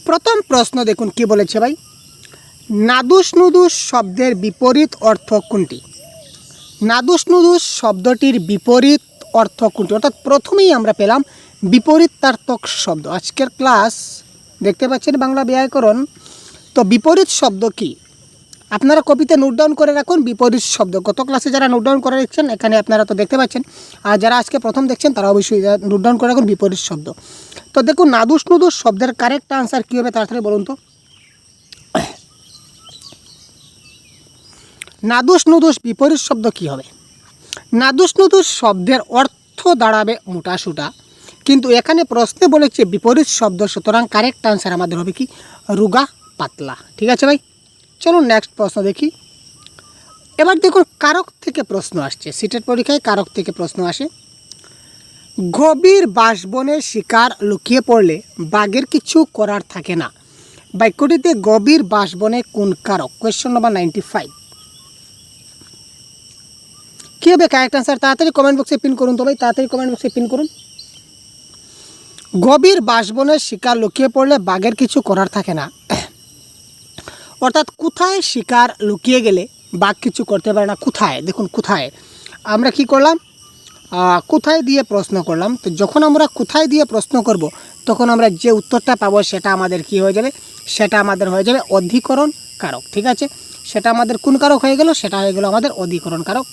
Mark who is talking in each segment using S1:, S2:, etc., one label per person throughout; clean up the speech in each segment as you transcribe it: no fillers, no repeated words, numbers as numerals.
S1: প্রথম প্রশ্ন দেখুন কি বলেছে ভাই, নাদুস নুদুস শব্দের বিপরীত অর্থ কোনটি? নাদুস নুদুস শব্দটির বিপরীত অর্থ কোনটি? অর্থাৎ প্রথমেই আমরা পেলাম বিপরীতার্থক শব্দ। আজকের ক্লাস দেখতে পাচ্ছেন বাংলা ব্যাকরণ। তো বিপরীত শব্দ কি আপনারা কপিতে নোট ডাউন করে রাখুন। বিপরীত শব্দ গত ক্লাসে যারা নোট ডাউন করে রাখছেন এখানে আপনারা তো দেখতে পাচ্ছেন, আর যারা আজকে প্রথম দেখছেন তারা অবশ্যই নোট ডাউন করে রাখুন বিপরীত শব্দ। তো দেখুন নাদুস নুদুস শব্দের কারেক্ট আনসার কী হবে তাড়াতাড়ি বলুন তো। নাদুস নুদুস বিপরীত শব্দ কী হবে? নাদুস নুদুস শব্দের অর্থ দাঁড়াবে মোটাসুটা, কিন্তু এখানে প্রশ্নে বলেছে বিপরীত শব্দ, সুতরাং কারেক্ট আনসার আমাদের হবে কি রুগা পাতলা। ঠিক আছে ভাই, চলুন নেক্সট প্রশ্ন দেখি। এবার দেখুন কারক থেকে প্রশ্ন আসছে, সিটের পরীক্ষায় কারক থেকে প্রশ্ন আসে। গভীর বাঁশবনের শিকার লুকিয়ে পড়লে বাঘের কিছু করার থাকে না। বাক্যটিতে গভীর বাঁশবনে কোন কারক? Question number 95। কী হবে কারেক্ট আনসার? তাড়াতাড়ি কমেন্ট বক্সে পিন করুন তো ভাই, তাড়াতাড়ি কমেন্ট বক্সে পিন করুন। গভীর বাঁশবনের শিকার লুকিয়ে পড়লে বাঘের কিছু করার থাকে না, অর্থাৎ কোথায় শিকার লুকিয়ে গেলে বাঘ কিছু করতে পারে না। কোথায় দেখুন, কোথায় আমরা কি করলাম, কোথায় দিয়ে প্রশ্ন করলাম। তো যখন আমরা কোথায় দিয়ে প্রশ্ন করব তখন আমরা যে উত্তরটা পাবো সেটা আমাদের কি হয়ে যাবে, সেটা আমাদের হয়ে যাবে অধিকরণ কারক। ঠিক আছে, সেটা আমাদের কোন কারক হয়ে গেল? সেটা হয়ে গেল আমাদের অধিকরণ কারক।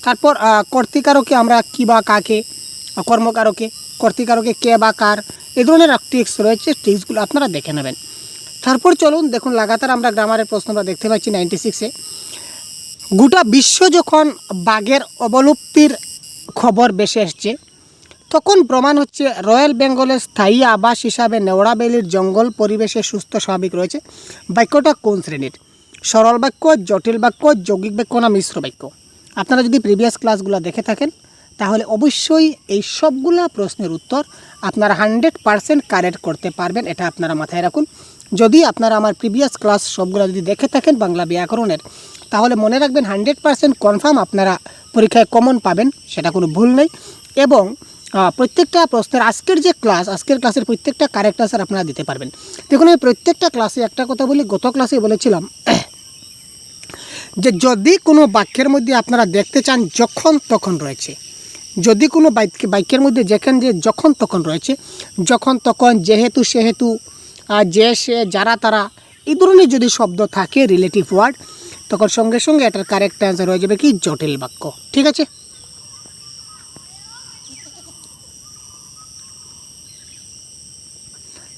S1: তারপর কর্তৃকারকে আমরা কি বা কাকে, কর্মকারকে কর্তৃকারকে কে বা কার, এই ধরনের ট্রিক্স রয়েছে, ট্রিক্সগুলো আপনারা দেখে নেবেন। তারপর চলুন দেখুন লাগাতার আমরা গ্রামারের প্রশ্ন আমরা দেখতে পাচ্ছি 96-এ। গোটা বিশ্ব যখন বাঘের অবলুপ্তির খবর ভেসে এসছে তখন প্রমাণ হচ্ছে রয়্যাল বেঙ্গলের স্থায়ী আবাস হিসাবে নেওড়াবেলির জঙ্গল পরিবেশে সুস্থ স্বাভাবিক রয়েছে। বাক্যটা কোন শ্রেণীর? সরল বাক্য, জটিল বাক্য, যৌগিক বাক্য না মিশ্র বাক্য? আপনারা যদি প্রিভিয়াস ক্লাসগুলো দেখে থাকেন তাহলে অবশ্যই এই সবগুলো প্রশ্নের উত্তর আপনারা 100% কারেক্ট করতে পারবেন, এটা আপনারা মাথায় রাখুন। যদি আপনারা আমার প্রিভিয়াস ক্লাস সবগুলো যদি দেখে থাকেন বাংলা ব্যাকরণের, তাহলে মনে রাখবেন 100% কনফার্ম আপনারা পরীক্ষায় কমন পাবেন, সেটা কোনো ভুল নেই। এবং প্রত্যেকটা প্রশ্নের আজকের যে ক্লাস, আজকের ক্লাসের প্রত্যেকটা কারেক্ট আনসার আপনারা দিতে পারবেন। দেখুন আমি প্রত্যেকটা ক্লাসে একটা কথা বলি, গত ক্লাসে বলেছিলাম যে যদি কোনো বাক্যের মধ্যে আপনারা দেখতে চান যখন তখন রয়েছে, যদি কোনো বাক্যের মধ্যে দেখেন যে যখন তখন রয়েছে, যখন তখন, যেহেতু সেহেতু, যে সে, যারা তারা, এই ধরনের যদি শব্দ থাকে রিলেটিভ ওয়ার্ড, তখন সঙ্গে সঙ্গে এটার কারেক্ট অ্যান্সার হয়ে যাবে কি জটিল বাক্য। ঠিক আছে,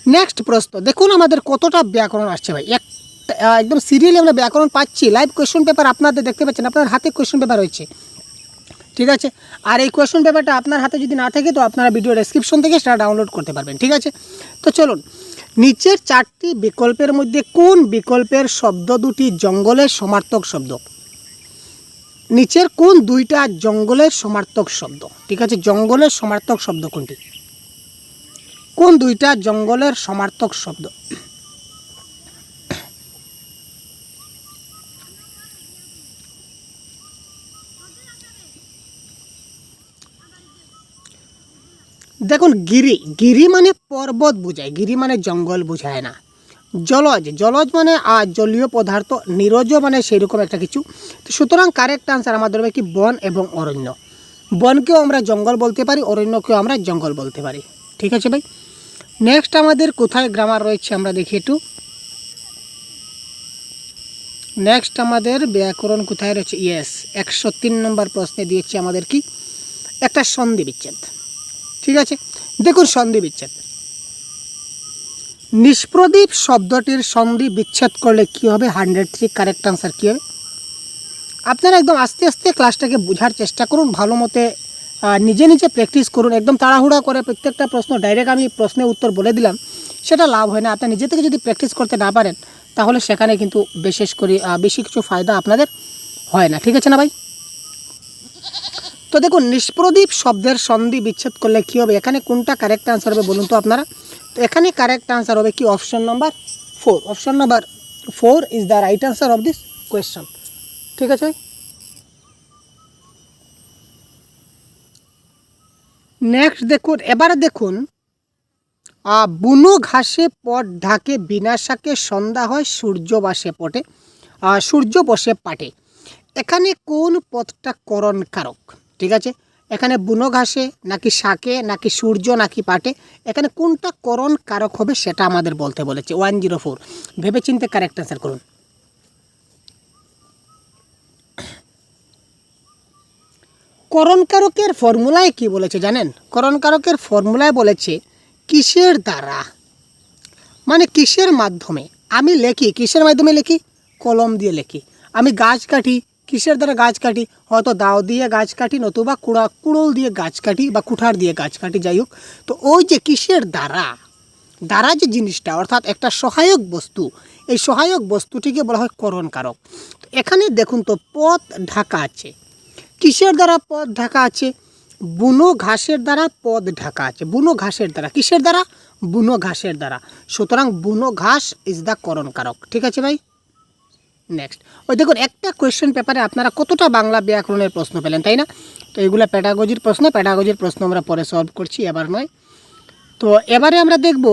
S1: নেক্সট প্রশ্ন দেখুন আমাদের কতটা ব্যাকরণ আসছে ভাই। একদম সিরিয়ালি আমরা ব্যাকরণ পাচ্ছি। লাইভ কোয়েশ্চন পেপার আপনাদের দেখতে পাচ্ছেন, আপনার হাতে কোয়েশ্চন পেপার রয়েছে। ঠিক আছে, আর এই কোয়েশ্চন পেপারটা আপনার হাতে যদি না থাকে তো আপনারা ভিডিও ডেসক্রিপশন থেকে সেটা ডাউনলোড করতে পারবেন। ঠিক আছে, তো চলুন নিচের 4টি বিকল্পের মধ্যে কোন বিকল্পের শব্দ দুটি জঙ্গলের সমার্থক শব্দ? নিচের কোন 2টা জঙ্গলের সমার্থক শব্দ? ঠিক আছে, জঙ্গলের সমার্থক শব্দ কোনটি? কোন 2টা জঙ্গলের সমার্থক শব্দ? দেখুন গিরি, গিরি মানে পর্বত বোঝায়, গিরি মানে জঙ্গল বোঝায় না। জলজ, জলজ মানে জলীয় পদার্থ, নিরজ মানে সেইরকম একটা কিছু। তো সুতরাং কারেক্ট আনসার আমাদের হবে কি বন এবং অরণ্য। বনকেও আমরা জঙ্গল বলতে পারি, অরণ্যকেও আমরা জঙ্গল বলতে পারি। ঠিক আছে ভাই, নেক্সট আমাদের কোথায় গ্রামার রয়েছে আমরা দেখি একটু। নেক্সট আমাদের ব্যাকরণ কোথায় রয়েছে? ইয়েস, 103 নম্বর প্রশ্নে দিয়েছে আমাদের কি একটা সন্ধি বিচ্ছেদ। ঠিক আছে, দেখুন সন্ধি বিচ্ছেদ, নিষ্প্রদীপ শব্দটির সন্ধি বিচ্ছেদ করলে কি হবে? 103 কারেক্ট আনসার কী হবে? আপনারা একদম আস্তে আস্তে ক্লাসটাকে বোঝার চেষ্টা করুন, ভালো মতে নিজে নিজে প্র্যাকটিস করুন। একদম তাড়াহুড়া করে প্রত্যেকটা প্রশ্ন ডাইরেক্ট আমি প্রশ্নের উত্তর বলে দিলাম, সেটা লাভ হয় না। আপনি নিজে থেকে যদি প্র্যাকটিস করতে না পারেন তাহলে সেখানে কিন্তু বিশেষ করে বেশি কিছু ফায়দা আপনাদের হয় না। ঠিক আছে না ভাই? তো দেখুন নিষ্প্রদীপ শব্দের সন্ধি বিচ্ছেদ করলে কী হবে? এখানে কোনটা কারেক্ট আনসার হবে বলুন তো আপনারা। তো এখানে কারেক্ট আনসার হবে কি option number 4। Option number 4 is the right answer of this question. ঠিক আছে, নেক্সট দেখুন, এবারে দেখুন বুনো ঘাসে পট ঢাকে বিনাশাকে সন্ধ্যা হয় সূর্য বাসে পটে সূর্য বসে পাটে। এখানে কোন পদটা করণ কারক? ঠিক আছে, এখানে বুনো ঘাসে নাকি শাকে নাকি সূর্য নাকি পাটে, এখানে কোনটা করণ কারক হবে সেটা আমাদের বলতে বলেছে। 104 ভেবেচিন্তে কারেক্ট অ্যান্সার করুন। করণ কারকের ফর্মুলায় কি বলেছে জানেন? করণ কারকের ফর্মুলায় বলেছে কিসের দ্বারা, মানে কিসের মাধ্যমে। আমি লেখি কিসের মাধ্যমে লিখি? কলম দিয়ে লিখি। আমি গাছ কাটি, কিসের দ্বারা গাছ কাটি? হয়তো দাও দিয়ে গাছ কাটি, নতুবা কুড়োল দিয়ে গাছ কাটি বা কুঠার দিয়ে গাছ কাটি, যাই হোক। তো ওই যে কিসের দ্বারা, দ্বারা যে জিনিসটা অর্থাৎ একটা সহায়ক বস্তু, এই সহায়ক বস্তুটিকে বলা হয় করণ কারক। এখানে দেখুন তো পথ ঢাকা আছে, কিসের দ্বারা পথ ঢাকা আছে? বুনো ঘাসের দ্বারা পথ ঢাকা আছে। বুনো ঘাসের দ্বারা, কিসের দ্বারা? বুনো ঘাসের দ্বারা। সুতরাং বুনো ঘাস ইজ দ্য করণ কারক। ঠিক আছে ভাই, নেক্সট। ওই দেখুন একটা কোয়েশ্চেন পেপারে আপনারা কতটা বাংলা ব্যাকরণের প্রশ্ন পেলেন, তাই না? তো এগুলো প্যাডাগজির প্রশ্ন, প্যাডাগজির প্রশ্ন আমরা পরে সলভ করছি, এবার নয়। তো এবারে আমরা দেখব,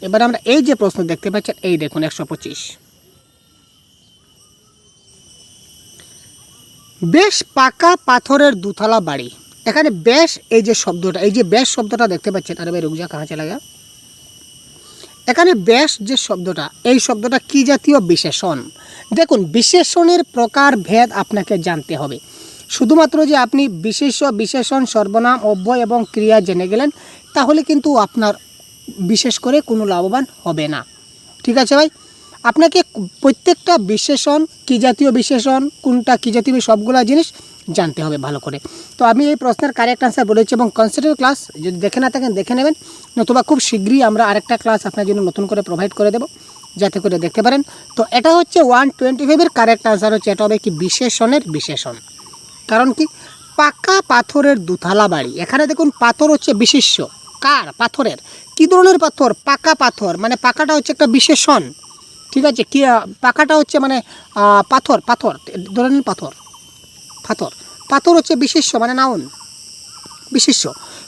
S1: এবারে আমরা এই যে প্রশ্ন দেখতে পাচ্ছেন, এই দেখুন 125। বেশ পাকা পাথরের দুতলা বাড়ি। এখানে বেশ, এই যে শব্দটা, এই যে বেশ শব্দটা দেখতে পাচ্ছেন, আরে ভাই রুকজা কাহা চলা গয়া। এখানে বেশ যে শব্দটা, এই শব্দটা কি জাতীয় বিশেষণ? দেখুন বিশেষণের প্রকার ভেদ আপনাকে জানতে হবে। শুধুমাত্র যে আপনি বিশেষ্য, বিশেষণ, সর্বনাম, অব্যয় এবং ক্রিয়া জেনে গেলেন তাহলে কিন্তু আপনার বিশেষ করে কোনো লাভবান হবে না। ঠিক আছে ভাই, আপনাকে প্রত্যেকটা বিশেষণ, কী জাতীয় বিশেষণ, কোনটা কী জাতীয়, সবগুলা জিনিস জানতে হবে ভালো করে। তো আমি এই প্রশ্নের কারেক্ট আনসার বলেছি এবং কনসেপ্টের ক্লাস যদি দেখে না থাকেন দেখে নেবেন, নতুবা খুব শীঘ্রই আমরা আরেকটা ক্লাস আপনার জন্য নতুন করে প্রোভাইড করে দেবো, যাতে করে দেখতে পারেন। তো এটা হচ্ছে 125-এর কারেক্ট আনসার হচ্ছে, এটা হবে কি বিশেষণের বিশেষণ। কারণ কি? পাকা পাথরের দুতলা বাড়ি। এখানে দেখুন পাথর হচ্ছে বিশেষ্য, কার? পাথরের। কী ধরনের পাথর? পাকা পাথর, মানে পাকাটা হচ্ছে একটা বিশেষণ। ঠিক আছে, কি পাকাটা হচ্ছে মানে পাথর, পাথর ধরনের পাথর, পাথর, পাথর হচ্ছে বিশেষ্য মানে নাউন, বিশেষ্য।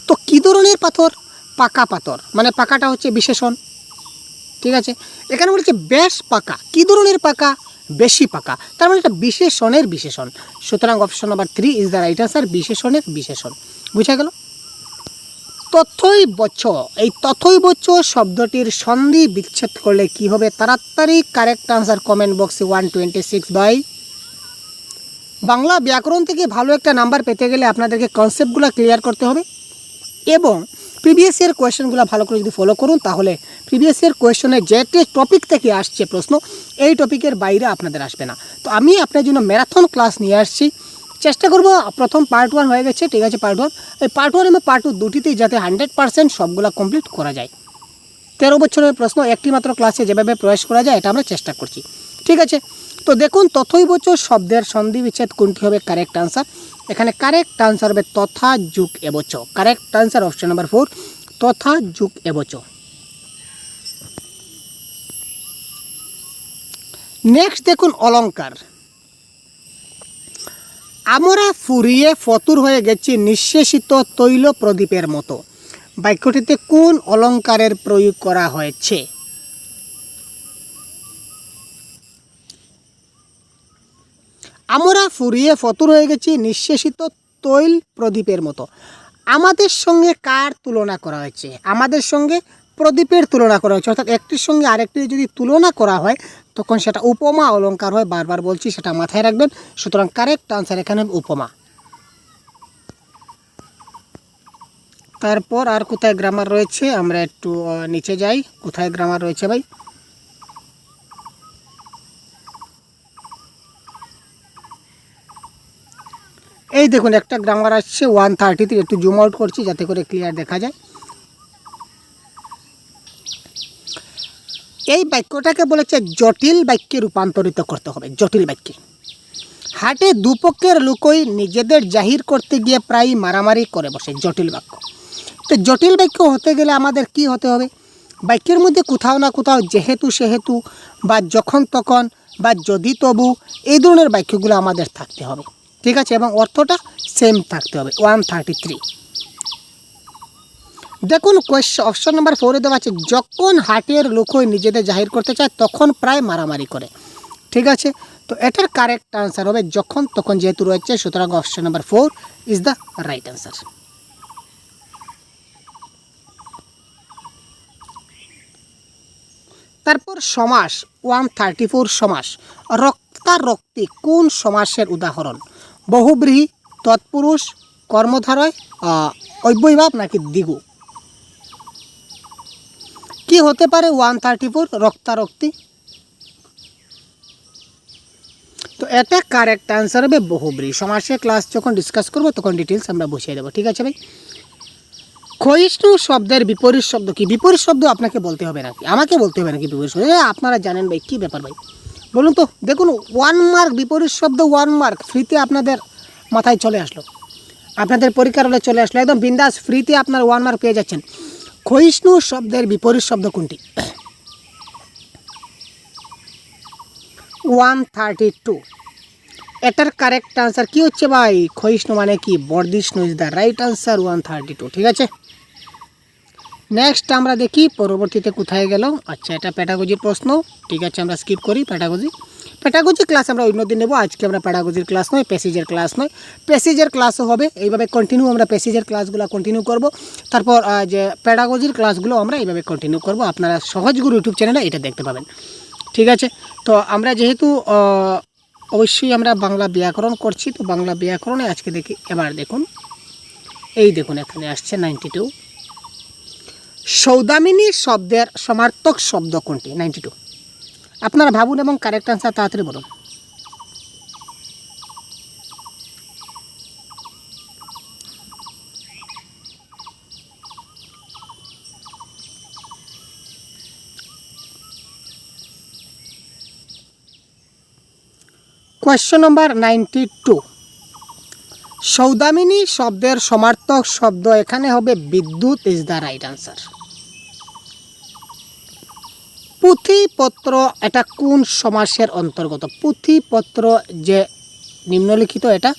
S1: তো কী ধরনের পাথর? পাকা পাথর, মানে পাকাটা হচ্ছে বিশেষণ। ঠিক আছে, এখানে বলছে বেশ পাকা। কী ধরনের পাকা? বেশি পাকা, তার মানে এটা বিশেষণের বিশেষণ। সুতরাং option number 3 is the right answer, বিশেষণের বিশেষণ। বুঝা গেল? তথৈবচ, এই তথৈবচ শব্দটির সন্ধি বিচ্ছেদ করলে কি হবে? তাড়াতাড়ি কারেক্ট আনসার কমেন্ট বক্সে 126 ভাই। বাংলা ব্যাকরণ থেকে ভালো একটা নাম্বার পেতে গেলে আপনাদেরকে কনসেপ্টগুলো ক্লিয়ার করতে হবে এবং প্রিভিয়াস ইয়ার কোয়েশ্চেনগুলো ভালো করে যদি ফলো করুন তাহলে প্রিভিয়াস ইয়ার কোয়েশ্চনে যে টপিক থেকে আসছে প্রশ্ন, এই টপিকের বাইরে আপনাদের আসবে না। তো আমি আপনার জন্য ম্যারাথন ক্লাস নিয়ে আসছি, চেষ্টা করব। প্রথম পার্ট 1 হয়ে গেছে, ঠিক আছে, পার্ট 1, এই পার্ট 1 এবং পার্ট 2 দুটিতেই যাতে 100% সবগুলো কমপ্লিট করা যায়। 13 বছরের প্রশ্ন একটি মাত্র ক্লাসে যেভাবে প্রয়াস করা যায় এটা আমরা চেষ্টা করছি। ঠিক আছে, তো দেখুন তথৈবচ শব্দের সন্ধি বিচ্ছেদ কোনটি হবে কারেক্ট আনসার? এখানে কারেক্ট আনসার হবে তথা যুগ এবচ। কারেক্ট আনসার অপশন নাম্বার 4, তথা যুগ এবচ। নেক্সট দেখুন অলঙ্কার। আমরা ফুরিয়ে ফতুর হয়ে গেছি নিঃশেষিত তৈল প্রদীপের মতো। বাক্যটিতে কোন অলঙ্কারের প্রয়োগ করা হয়েছে? আমরা ফুরিয়ে ফতুর হয়ে গেছি নিঃশেষিত তৈল প্রদীপের মতো। আমাদের সঙ্গে কার তুলনা করা হয়েছে? আমাদের সঙ্গে প্রদীপের তুলনা করা হয়েছে, অর্থাৎ একটির সঙ্গে আরেকটির যদি তুলনা করা হয় তখন সেটা উপমা অলঙ্কার হয়। বারবার বলছি, সেটা মাথায় রাখবেন। সুতরাং কারেক্ট আনসার এখানে উপমা। তারপর আর কোথায় গ্রামার রয়েছে আমরা একটু নিচে যাই। কোথায় গ্রামার রয়েছে ভাই? এই দেখুন একটা গ্রামার আসছে 133, একটু জুম আউট করছি যাতে করে ক্লিয়ার দেখা যায়। এই বাক্যটাকে বলেছে জটিল বাক্যে রূপান্তরিত করতে হবে। জটিল বাক্যে। হাটে দুপক্ষের লোকই নিজেদের জাহির করতে গিয়ে প্রায় মারামারি করে বসে। জটিল বাক্য। তো জটিল বাক্য হতে গেলে আমাদের কি হতে হবে? বাক্যের মধ্যে কোথাও না কোথাও যেহেতু সেহেতু বা যখন তখন বা যদি তবু এই ধরনের বাক্যগুলো আমাদের থাকতে হবে। ঠিক আছে, এবং অর্থটা সেম থাকতে হবে। 133। দেখুন অপশন নাম্বার 4 দেওয়া আছে, যখন হাটের লোকই নিজেদের জাহির করতে চায় তখন প্রায় মারামারি করে। ঠিক আছে, তো এটার কারেক্ট আনসার হবে যখন তখন যেহেতু রয়েছে, সুতরাং option number 4 is the right answer. তারপর সমাস 134 সমাস, রক্তারক্তি কোন সমাসের উদাহরণ? বহুব্রীহি, তৎপুরুষ, কর্মধারয়, অব্যয়ভাব নাকি দ্বিগু? কি হতে পারে 134 রক্তারক্তি? তো এটা কারেক্ট আনসার হবে বহুব্রীহি। সমাসের ক্লাস যখন ডিসকাস করবো তখন ডিটেলস আমরা বুঝিয়ে দেবো। ঠিক আছে ভাই। ক্ষয়িষ্ণু শব্দের বিপরীত শব্দ কি? বিপরীত শব্দ আপনাকে বলতে হবে নাকি, আমাকে বলতে হবে নাকি বিপরীত শব্দ? আপনারা জানেন ভাই, কী ব্যাপার ভাই বলুন তো। দেখুন 1 মার্ক বিপরীত শব্দ, 1 মার্ক ফ্রিতে আপনাদের মাথায় চলে আসলো, আপনাদের পরীক্ষার হলে চলে আসলো, একদম বিন্দাস ফ্রিতে আপনার 1 মার্ক পেয়ে যাচ্ছেন। ক্ষয়িষ্ণু শব্দের বিপরীত শব্দ কোনটি? 132। এটার কারেক্ট আনসার কি হচ্ছে ভাই? ক্ষয়িষ্ণু মানে কি? বর্ধিষ্ণু ইজ দ্য রাইট আনসার 132। ঠিক আছে, নেক্সট আমরা দেখি পরবর্তীতে কোথায় গেল। আচ্ছা, এটা প্যাডাগজির প্রশ্ন। ঠিক আছে, আমরা স্কিপ করি প্যাডাগজি ক্লাস আমরা অন্যদিন নেব। আজকে আমরা প্যাডাগজির ক্লাস নয়, প্যাসেজের ক্লাস নয়, প্যাসেজের ক্লাসও হবে। এইভাবে কন্টিনিউ আমরা প্যাসেজের ক্লাসগুলো কন্টিনিউ করব, তারপর যে প্যাডাগজির ক্লাসগুলো আমরা এইভাবে কন্টিনিউ করব। আপনারা সহজগুরু ইউটিউব চ্যানেলে এটা দেখতে পাবেন। ঠিক আছে, তো আমরা যেহেতু অবশ্যই আমরা বাংলা ব্যাকরণ করছি, তো বাংলা ব্যাকরণে আজকে দেখি। এবার দেখুন, এই দেখুন এখানে আসছে 92। সৌদামিনী শব্দের সমার্থক শব্দ কোনটি? 92। আপনারা ভাবুন এবং কারেক্ট আনসার তাড়াতাড়ি বলুন। কোয়েশ্চন নম্বর 92। সৌদামিনী শব্দের সমার্থক শব্দ এখানে হবে বিদ্যুৎ ইজ দ্য রাইট আনসার। পুঁথিপত্র এটা কোন সমাসের অন্তর্গত? পুঁথিপত্র যে নিম্নলিখিত এটা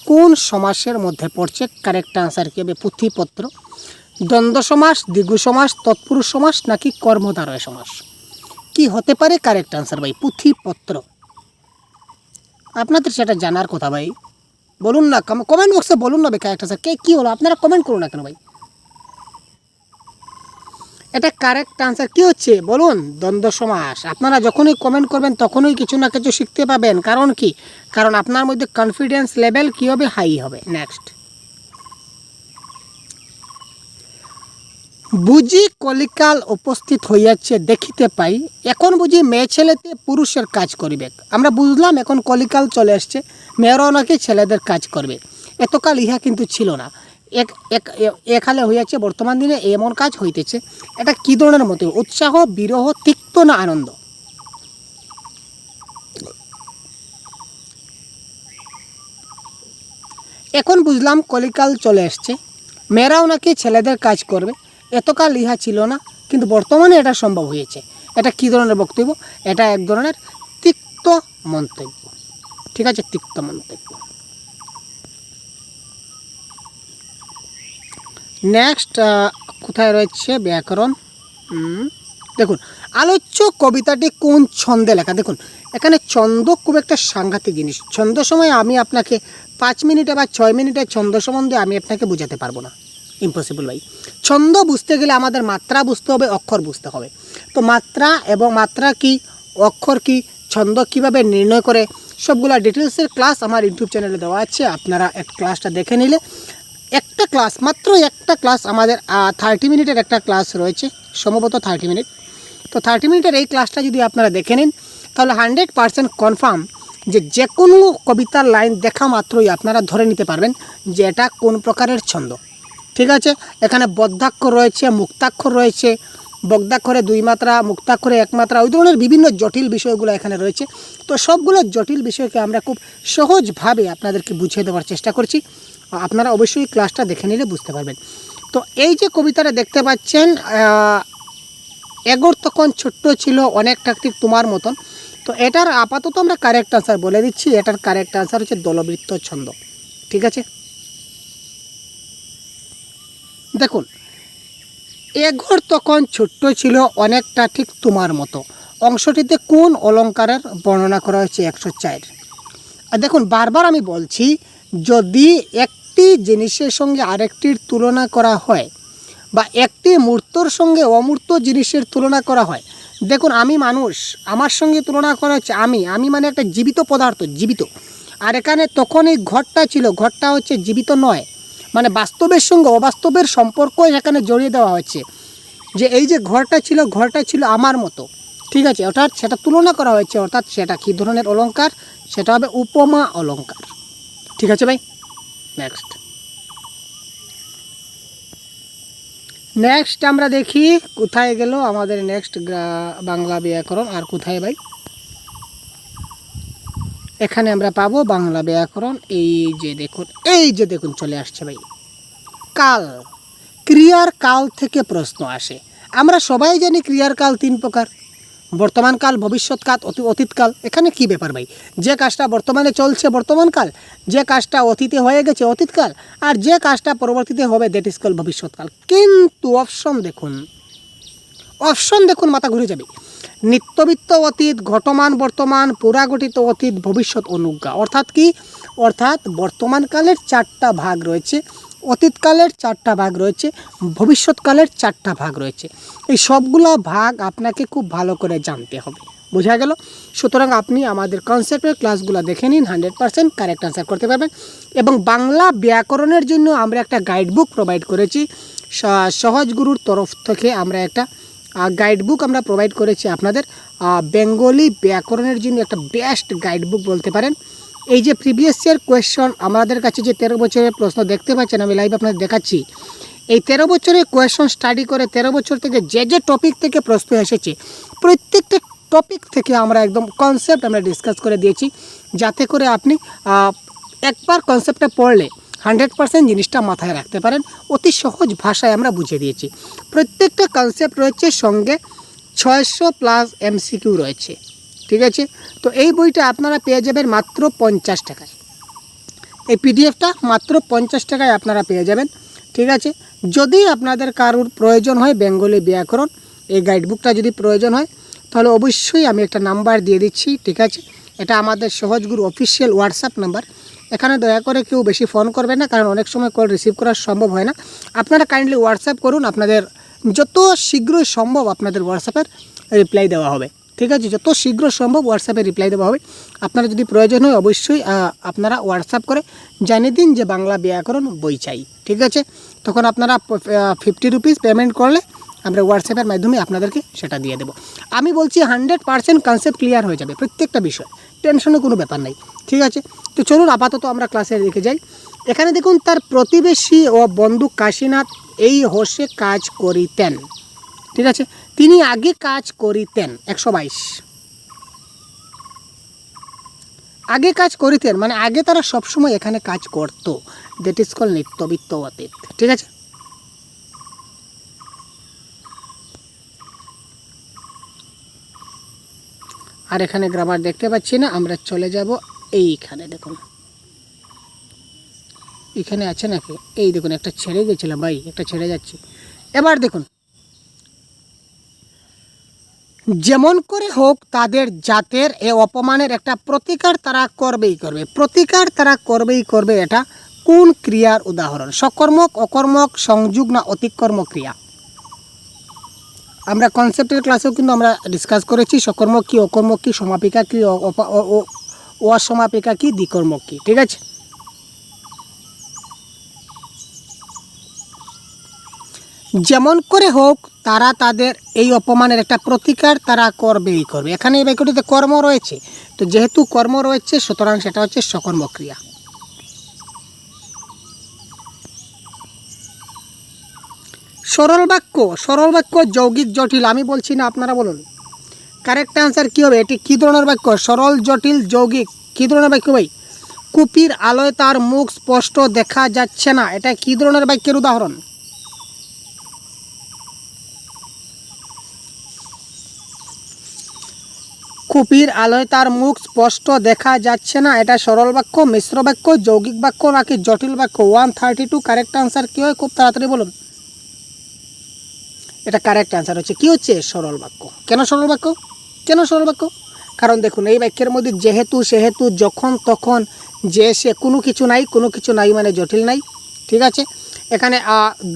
S1: কোন সমাসের মধ্যে পড়ছে? কারেক্ট আনসার কি হবে? পুঁথিপত্র। দ্বন্দ্ব সমাস, দ্বিগু সমাস, তৎপুরুষ সমাস নাকি কর্মধারয় সমাস? কি হতে পারে কারেক্ট আনসার ভাই? পুঁথিপত্র। আপনাদের সেটা জানার কথা ভাই, বলুন না, কমেন্ট বক্সে বলুন না ভাই কারেক্ট আনসার। কী হলো আপনারা কমেন্ট করুন না কেন ভাই? এটা কারেক্ট আনসার কি হচ্ছে বলুন? দ্বন্দ্ব সমাস। আপনারা যখনই কমেন্ট করবেন তখনই কিছু না কিছু শিখতে পাবেন। কারণ কি? কারণ আপনার মধ্যে কনফিডেন্স লেভেল কী হবে? হাই হবে। নেক্সট, বুঝি কলিকাল উপস্থিত হইয়াছে দেখিতে পাই, এখন বুঝি মেয়ে ছেলেতে পুরুষের কাজ করিবে। আমরা বুঝলাম এখন কলিকাল চলে আসছে, মেয়েরাও নাকি ছেলেদের কাজ করবে। এতকাল ইহা কিন্তু ছিল না। এখানে হইয়াছে, বর্তমান দিনে এমন কাজ হইতেছে। এটা কী ধরনের মতো? উৎসাহ, বিরহ, তিক্ত না আনন্দ? এখন বুঝলাম কলিকাল চলে আসছে, মেয়েরাও নাকি ছেলেদের কাজ করবে। এতকাল ইহা ছিল না, কিন্তু বর্তমানে এটা সম্ভব হয়েছে। এটা কী ধরনের বক্তব্য? এটা এক ধরনের তিক্ত মন্তব্য। ঠিক আছে, তিক্ত মন্তব্য। নেক্সট কোথায় রয়েছে ব্যাকরণ? দেখুন, আলোচ্য কবিতাটি কোন ছন্দে লেখা? দেখুন এখানে ছন্দ খুব একটা সাংঘাতিক জিনিস। ছন্দ সময় আমি আপনাকে 5 মিনিটে বা 6 মিনিটের ছন্দ সম্বন্ধে আমি আপনাকে বোঝাতে পারবো না, ইম্পসিবল ভাই। ছন্দ বুঝতে গেলে আমাদের মাত্রা বুঝতে হবে, অক্ষর বুঝতে হবে। তো মাত্রা এবং মাত্রা কি, অক্ষর কি, ছন্দ কিভাবে নির্ণয় করে, সবগুলা ডিটেলসের ক্লাস আমার ইউটিউব চ্যানেলে দেওয়া আছে। আপনারা এক ক্লাসটা দেখে নিলে, একটা ক্লাস, মাত্র একটা ক্লাস আমাদের 30 মিনিটের একটা ক্লাস রয়েছে, সম্ভবত 30 মিনিট। তো 30 মিনিটের এই ক্লাসটা যদি আপনারা দেখে নিন তাহলে 100% কনফার্ম যে কোনো কবিতার লাইন দেখা মাত্রই আপনারা ধরে নিতে পারবেন যে এটা কোন প্রকারের ছন্দ। ঠিক আছে, এখানে বদ্ধাক্ষর রয়েছে, মুক্তাক্ষর রয়েছে, বদ্ধাক্ষরে 2 মাত্রা, মুক্তাক্ষরে 1 মাত্রা, ওই ধরনের বিভিন্ন জটিল বিষয়গুলো এখানে রয়েছে। তো সবগুলো জটিল বিষয়কে আমরা খুব সহজভাবে আপনাদেরকে বুঝিয়ে দেওয়ার চেষ্টা করছি। আপনারা অবশ্যই ক্লাসটা দেখে নিলে বুঝতে পারবেন। তো এই যে কবিতাটা দেখতে পাচ্ছেন, এগোর তখন ছোট্ট ছিল অনেকটা ঠিক তোমার মতন। তো এটার আপাতত আমরা কারেক্ট আনসার বলে দিচ্ছি। এটার কারেক্ট আনসার হচ্ছে দলবৃত্ত ছন্দ। ঠিক আছে, দেখুন এ ঘর তখন ছোট্ট ছিল অনেকটা ঠিক তোমার মতো অংশটিতে কোন অলঙ্কারের বর্ণনা করা হয়েছে 104। আর দেখুন বারবার আমি বলছি, যদি একটি জিনিসের সঙ্গে আরেকটির তুলনা করা হয় বা একটি মূর্তর সঙ্গে অমূর্ত জিনিসের তুলনা করা হয়, দেখুন আমি মানুষ, আমার সঙ্গে তুলনা করা হচ্ছে আমি মানে একটা জীবিত পদার্থ, জীবিত। আর এখানে তখন এই ঘরটা ছিল, ঘরটা হচ্ছে জীবিত নয়, মানে বাস্তবের সঙ্গে অবাস্তবের সম্পর্ক এখানে জড়িয়ে দেওয়া হচ্ছে। যে এই যে ঘরটা ছিল আমার মতো, ঠিক আছে, অর্থাৎ সেটা তুলনা করা হয়েছে, অর্থাৎ সেটা কী ধরনের অলঙ্কার, সেটা হবে উপমা অলঙ্কার। ঠিক আছে ভাই, নেক্সট আমরা দেখি কোথায় গেল আমাদের নেক্সট বাংলা ব্যাকরণ। আর কোথায় ভাই, এখানে আমরা পাবো বাংলা ব্যাকরণ। এই যে দেখুন চলে আসছে ভাই। কাল, ক্রিয়ার কাল থেকে প্রশ্ন আসে। আমরা সবাই জানি ক্রিয়ার কাল 3 প্রকার, বর্তমানকাল, ভবিষ্যৎকাল, অতীতকাল। এখানে কি ব্যাপার ভাই, যে কাজটা বর্তমানে চলছে বর্তমানকাল, যে কাজটা অতীতে হয়ে গেছে অতীতকাল, আর যে কাজটা পরবর্তীতে হবে দ্যাট ইজ কল ভবিষ্যৎকাল। কিন্তু অপশন দেখুন মাথা ঘুরে যাবে। নিত্যবিত্ত অতীত, ঘটমান বর্তমান, পুরাগঠিত অতীত, ভবিষ্যৎ অনুজ্ঞা। অর্থাৎ কি, অর্থাৎ বর্তমানকালের 4টা ভাগ রয়েছে, অতীতকালের 4টা ভাগ রয়েছে, ভবিষ্যৎকালের 4টা ভাগ রয়েছে। এই সবগুলো ভাগ আপনাকে খুব ভালো করে জানতে হবে, বোঝা গেল? সুতরাং আপনি আমাদের কনসেপ্টের ক্লাসগুলো দেখে নিন, 100% কারেক্ট আনসার করতে পারবেন। এবং বাংলা ব্যাকরণের জন্য আমরা একটা গাইড বুক প্রোভাইড করেছি, সহজ গুরুর তরফ থেকে আমরা একটা গাইড বুক আমরা প্রোভাইড করেছি আপনাদের। বেঙ্গলি ব্যাকরণের জন্য একটা বেস্ট গাইড বুক বলতে পারেন। এই যে প্রিভিয়াস ইয়ার কোয়েশ্চন আমাদের কাছে যে 13 বছরের প্রশ্ন দেখতে পাচ্ছেন, আমি লাইভ আপনাদের দেখাচ্ছি। এই 13 বছরের কোয়েশ্চন স্টাডি করে 13 বছর থেকে যে টপিক থেকে প্রশ্ন এসেছে, প্রত্যেকটা টপিক থেকে আমরা একদম কনসেপ্ট আমরা ডিসকাস করে দিয়েছি, যাতে করে আপনি একবার কনসেপ্টটা পড়লে 100% জিনিসটা মাথায় রাখতে পারেন। অতি সহজ ভাষায় আমরা বুঝিয়ে দিয়েছি। প্রত্যেকটা কনসেপ্ট রয়েছে, সঙ্গে 600+ MCQ রয়েছে, ঠিক আছে? তো এই বইটা আপনারা পেয়ে যাবেন মাত্র 50 টাকায়। এই পিডিএফটা মাত্র 50 টাকায় আপনারা পেয়ে যাবেন, ঠিক আছে? যদি আপনাদের কারোর প্রয়োজন হয় বেঙ্গলি ব্যাকরণ এই গাইড বুকটা যদি প্রয়োজন হয়, তাহলে অবশ্যই আমি একটা নাম্বার দিয়ে দিচ্ছি, ঠিক আছে? এটা আমাদের সহজগুরু অফিসিয়াল হোয়াটসঅ্যাপ নাম্বার। এখানে দয়া করে কেউ বেশি ফোন করবেন না, কারণ অনেক সময় কল রিসিভ করা সম্ভব হয় না। আপনারা কাইন্ডলি হোয়াটসঅ্যাপ করুন, আপনাদের যত শীঘ্রই সম্ভব আপনাদের হোয়াটসঅ্যাপের রিপ্লাই দেওয়া হবে, ঠিক আছে? যত শীঘ্র সম্ভব হোয়াটসঅ্যাপে রিপ্লাই দেওয়া হবে। আপনারা যদি প্রয়োজন হয় অবশ্যই আপনারা হোয়াটসঅ্যাপ করে জানিয়ে দিন যে বাংলা ব্যাকরণ বই চাই, ঠিক আছে? তখন আপনারা 50 রুপিস পেমেন্ট করলে আমরা হোয়াটসঅ্যাপের মাধ্যমে আপনাদেরকে সেটা দিয়ে দেবো। আমি বলছি 100% কনসেপ্ট ক্লিয়ার হয়ে যাবে প্রত্যেকটা বিষয়, টেনশনের কোনো ব্যাপার নেই, ঠিক আছে? তো চলুন আপাতত আমরা ক্লাসে রেখে যাই। এখানে দেখুন, তার প্রতিবেশী ও বন্ধু কাশীনাথ এই হোসে কাজ করিতেন, ঠিক আছে? তিনি আগে কাজ করিতেন 122, আগে কাজ করিতেন মানে আগে তারা সবসময় এখানে কাজ করত, দ্যাট ইজ কল নিত্যবিত্ত অতীত, ঠিক আছে? আর এখানে গ্রামার দেখতে পাচ্ছি না, আমরা চলে যাব এইখানে। দেখুন এখানে আছে নাকি, এই দেখুন একটা ছেড়ে গেছিলাম ভাই, একটা ছেড়ে যাচ্ছি। এবার দেখুন, যেমন করে হোক তাদের জাতের এ অপমানের একটা প্রতিকার তারা করবেই করবে, প্রতিকার তারা করবেই করবে। এটা কোন ক্রিয়ার উদাহরণ? সকর্মক, অকর্মক, সংযোগ না অতিকর্ম ক্রিয়া? আমরা কনসেপ্টের ক্লাসেও কিন্তু আমরা ডিসকাস করেছি সকর্মক কি, অকর্মক কি, সমাপিকা কি, অসমাপিকা কি, দ্বিকর্মক কি, ঠিক আছে? যেমন করে হোক তারা তাদের এই অপমানের একটা প্রতিকার তারা করবেই করবে। এখানে এই বাক্যটিতে কর্ম রয়েছে, তো যেহেতু কর্ম রয়েছে সুতরাং সেটা হচ্ছে সকর্মক্রিয়া। সরল বাক্য যৌগিক জটিল, আমি বলছি না, আপনারা বলুন কারেক্ট অ্যান্সার কী হবে। এটি কী ধরনের বাক্য? সরল, জটিল, যৌগিক, কী ধরনের বাক্য ভাই? কুপির আলোয় তার মুখ স্পষ্ট দেখা যাচ্ছে না, এটা কী ধরনের বাক্যের উদাহরণ? কুপির আলোয় তার মুখ স্পষ্ট দেখা যাচ্ছে না, এটা সরল বাক্য, মিশ্র বাক্য, যৌগিক বাক্য নাকি জটিল বাক্য? 132 কারেক্ট আনসার কী হয় খুব তাড়াতাড়ি বলুন। এটা কারেক্ট অ্যান্সার হচ্ছে কি হচ্ছে সরল বাক্য। কেন সরল বাক্য? কেন সরল বাক্য? কারণ দেখুন এই বাক্যের মধ্যে যেহেতু সেহেতু যখন তখন যে সে কোনো কিছু নাই মানে জটিল নাই। ঠিক আছে, এখানে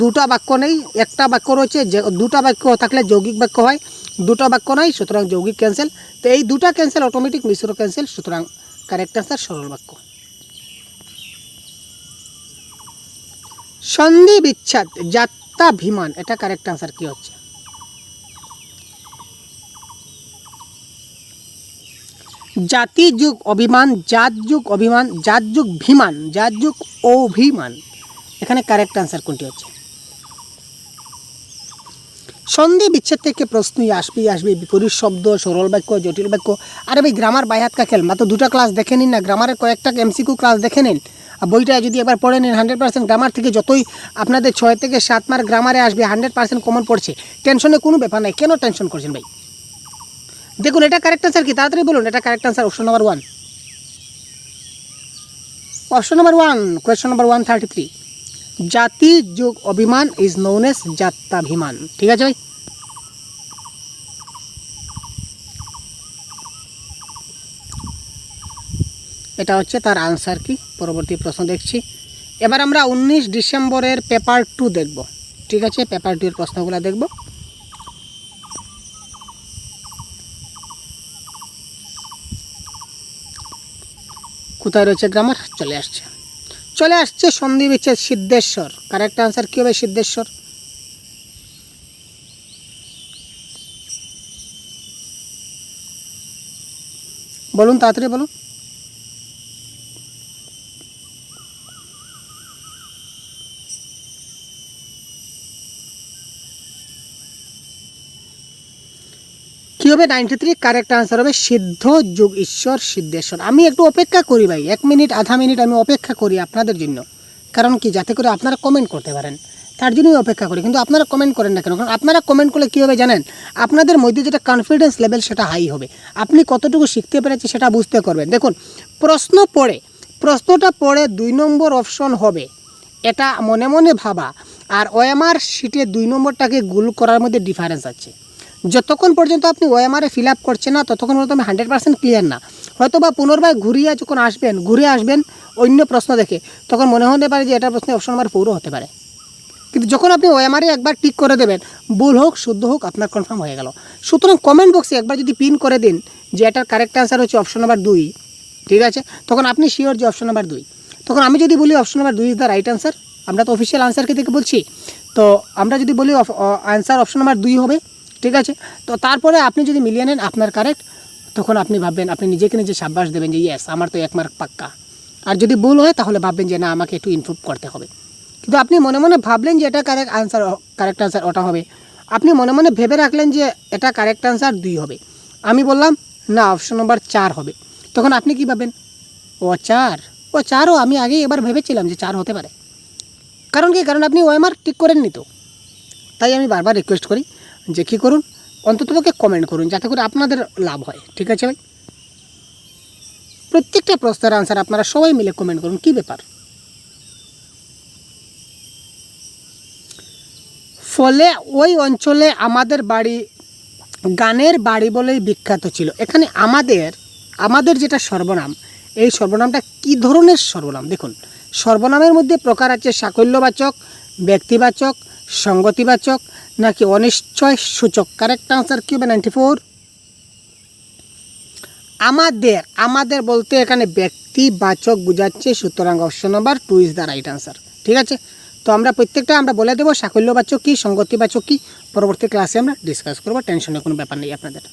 S1: দুটা বাক্য নেই, একটা বাক্য রয়েছে। যে দুটা বাক্য থাকলে যৌগিক বাক্য হয়, দুটা বাক্য নাই, সুতরাং যৌগিক ক্যান্সেল। তো এই দুটা ক্যান্সেল অটোমেটিক, মিশ্র ক্যান্সেল, সুতরাং কারেক্ট অ্যান্সার সরল বাক্য। সন্ধি বিচ্ছেদ যাত্রা ভিমান, এটা কারেক্ট অ্যান্সার কি হচ্ছে? জাতি যুগ অভিমান, জাত যুগ অভিমান, জাত যুগ ভিমান, জাত যুগ অভিমান, এখানে কারেক্ট অ্যান্সার কোনটি হচ্ছে? সন্ধি বিচ্ছেদ থেকে প্রশ্নই আসবে বিপরীত শব্দ, সরল বাক্য, জটিল বাক্য। আরে ভাই গ্রামার বাই হাত কা খেল, মাত্র দুটো ক্লাস দেখে নিন না, গ্রামারের কয়েকটা এমসিকিউ ক্লাস দেখে নিন। আর বইটা যদি একবার পড়ে নিন 100% গ্রামার থেকে যতই আপনাদের 6 থেকে 7 মার্ক গ্রামারে আসবে 100% কমন পড়ছে। টেনশনে কোনো ব্যাপার নাই, কেন টেনশন করছেন ভাই? দেখুন এটা কারেক্ট অ্যান্সার কি, তাড়াতাড়ি বলুন। এটা correct answer option number 1। Option number 1, question number 133, জাতি যোগ অভিমান ইজ নোন এস জাত্যাভিমান। ঠিক আছে ভাই, এটা হচ্ছে তার আনসার কি। পরবর্তী প্রশ্ন দেখছি। এবার আমরা 19 ডিসেম্বরের পেপার 2 দেখব। ঠিক আছে, পেপার 2 এর প্রশ্নগুলো দেখব। কোথায় রয়েছে গ্রামার? চলে আসছে সন্ধি বিচ্ছেদ সিদ্ধেশ্বর। কারেক্ট আনসার কি হবে? সিদ্ধেশ্বর। বলুন, তাড়াতাড়ি বলুন। কী হবে? 93 কারেক্ট আনসার হবে সিদ্ধ যোগ ঈশ্বর সিদ্ধেশ্বর। আমি একটু অপেক্ষা করি ভাই, 1 মিনিট আধা মিনিট আমি অপেক্ষা করি আপনাদের জন্য। কারণ কি, যাতে করে আপনারা কমেন্ট করতে পারেন, তার জন্যই অপেক্ষা করি। কিন্তু আপনারা কমেন্ট করেন না কেন? কারণ আপনারা কমেন্ট করলে কী হবে জানেন? আপনাদের মধ্যে যেটা কনফিডেন্স লেভেল সেটা হাই হবে, আপনি কতটুকু শিখতে পেরেছি সেটা বুঝতে পারবেন। দেখুন প্রশ্নটা পড়ে 2 নম্বর অপশন হবে, এটা মনে মনে ভাবা। আর ওএমআর শিটে 2 নম্বরটাকে গুল করার মধ্যে ডিফারেন্স আছে। যতক্ষণ পর্যন্ত আপনি ওএমআরে ফিল আপ করছেন না ততক্ষণ পর্যন্ত আমি 100% ক্লিয়ার না। হয়তো বা পুনর্বার যখন ঘুরে আসবেন অন্য প্রশ্ন দেখে, তখন মনে হতে পারে যে এটা প্রশ্নে অপশন নাম্বার 4ও হতে পারে। কিন্তু যখন আপনি ওএমআরে একবার টিক করে দেবেন, ভুল হোক শুদ্ধ হোক আপনার কনফার্ম হয়ে গেল। সুতরাং কমেন্ট বক্সে একবার যদি পিন করে দিন যে এটার কারেক্ট অ্যান্সার হচ্ছে অপশন নাম্বার 2, ঠিক আছে, তখন আপনি শিওর যে অপশন নাম্বার 2। তখন আমি যদি বলি option number 2 is the right answer, আমরা তো অফিসিয়াল আনসারকে থেকে বলছি, তো আমরা যদি বলি আনসার অপশন নাম্বার 2 হবে, ঠিক আছে, তো তারপরে আপনি যদি মিলিয়ে নেন আপনার কারেক্ট, তখন আপনি ভাববেন, আপনি নিজেকে নিজে সাব্বাস দেবেন যে ইয়েস আমার তো 1 মার্ক পাক্কা। আর যদি ভুল হয় তাহলে ভাববেন যে না, আমাকে একটু ইমপ্রুভ করতে হবে। কিন্তু আপনি মনে মনে ভাবলেন যে এটা কারেক্ট আনসার ওটা হবে, আপনি মনে মনে ভেবে রাখলেন যে এটা কারেক্ট আনসার 2 হবে, আমি বললাম না অপশন নাম্বার 4 হবে, তখন আপনি কী ভাববেন? ও 4ও আমি আগেই এবার ভেবেছিলাম যে 4 হতে পারে। কারণ কি? কারণ আপনি ওএমআর ঠিক করেননি তো। তাই আমি বারবার রিকোয়েস্ট করি যে কী করুন, অন্ততপক্ষে কমেন্ট করুন যাতে করে আপনাদের লাভ হয়। ঠিক আছে ভাই, প্রত্যেকটা প্রশ্নের আনসার আপনারা সবাই মিলে কমেন্ট করুন, কী ব্যাপার। ফলে ওই অঞ্চলে আমাদের বাড়ি গানের বাড়ি বলেই বিখ্যাত ছিল। এখানে আমাদের যেটা সর্বনাম, এই সর্বনামটা কী ধরনের সর্বনাম? দেখুন, সর্বনামের মধ্যে প্রকার আছে সাকল্যবাচক, ব্যক্তিবাচক, সঙ্গতিবাচক, নাকি অনিশ্চয় সূচক। কারেক্ট আনসার কী হবে? 94। আমাদের বলতে এখানে ব্যক্তিবাচক বোঝাচ্ছে, সুতরাং option number 2 is the right answer. ঠিক আছে, তো আমরা প্রত্যেকটা আমরা বলে দেবো সাকল্যবাচক কী, সঙ্গতিবাচক কী, পরবর্তী ক্লাসে আমরা ডিসকাস করবো, টেনশনের কোনো ব্যাপার নেই আপনাদের।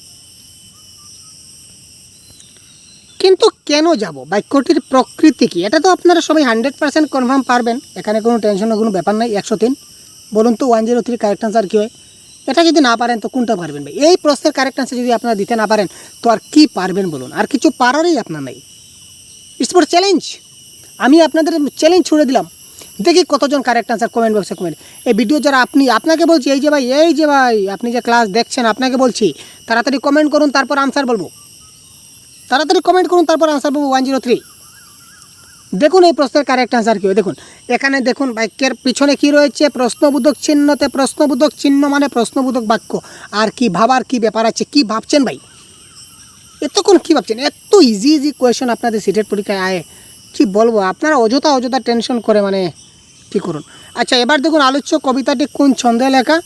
S1: কিন্তু কেন যাব, বাক্যটির প্রকৃতি কী, এটা তো আপনারা সবাই 100% কনফার্ম পারবেন, এখানে কোনো টেনশনের কোনো ব্যাপার নেই। 103 বলুন তো 103 কারেক্ট আনসার কী হয়? এটা যদি না পারেন তো কোনটা পারবেন ভাই? এই প্রশ্নের কারেক্ট আনসার যদি আপনারা দিতে না পারেন তো আর কি পারবেন বলুন? আর কিছু পারারই আপনার নেই। It's for challenge. আমি আপনাদের চ্যালেঞ্জ ছুড়ে দিলাম, দেখি কতজন কারেক্ট আনসার কমেন্ট বক্সে কমেন্ট। এই ভিডিও যারা আপনাকে বলছি, এই যে ভাই আপনি যে ক্লাস দেখছেন, আপনাকে বলছি তাড়াতাড়ি কমেন্ট করুন, তারপর আনসার বলবো। তাড়াতাড়ি কমেন্ট করুন, তারপর আনসার বলবো। 103 দেখুন এই প্রশ্নের কারেক্ট আনসার কী হবে। দেখুন এখানে দেখুন বাক্যের পিছনে কি রয়েছে, প্রশ্নবোধক চিহ্নতে, প্রশ্নবোধক চিহ্ন মানে প্রশ্নবোধক বাক্য। আর কি ভাবার কি ব্যাপার আছে, কি ভাবছেন ভাই, এতক্ষণ কী ভাবছেন? এত ইজি ইজি কোয়েশন আপনাদের সিটের পরীক্ষায় আয়, কি বলবো, আপনারা অযথা টেনশন করে মানে কী করুন। আচ্ছা এবার দেখুন আলোচ্য কবিতাটি কোন ছন্দে লেখা।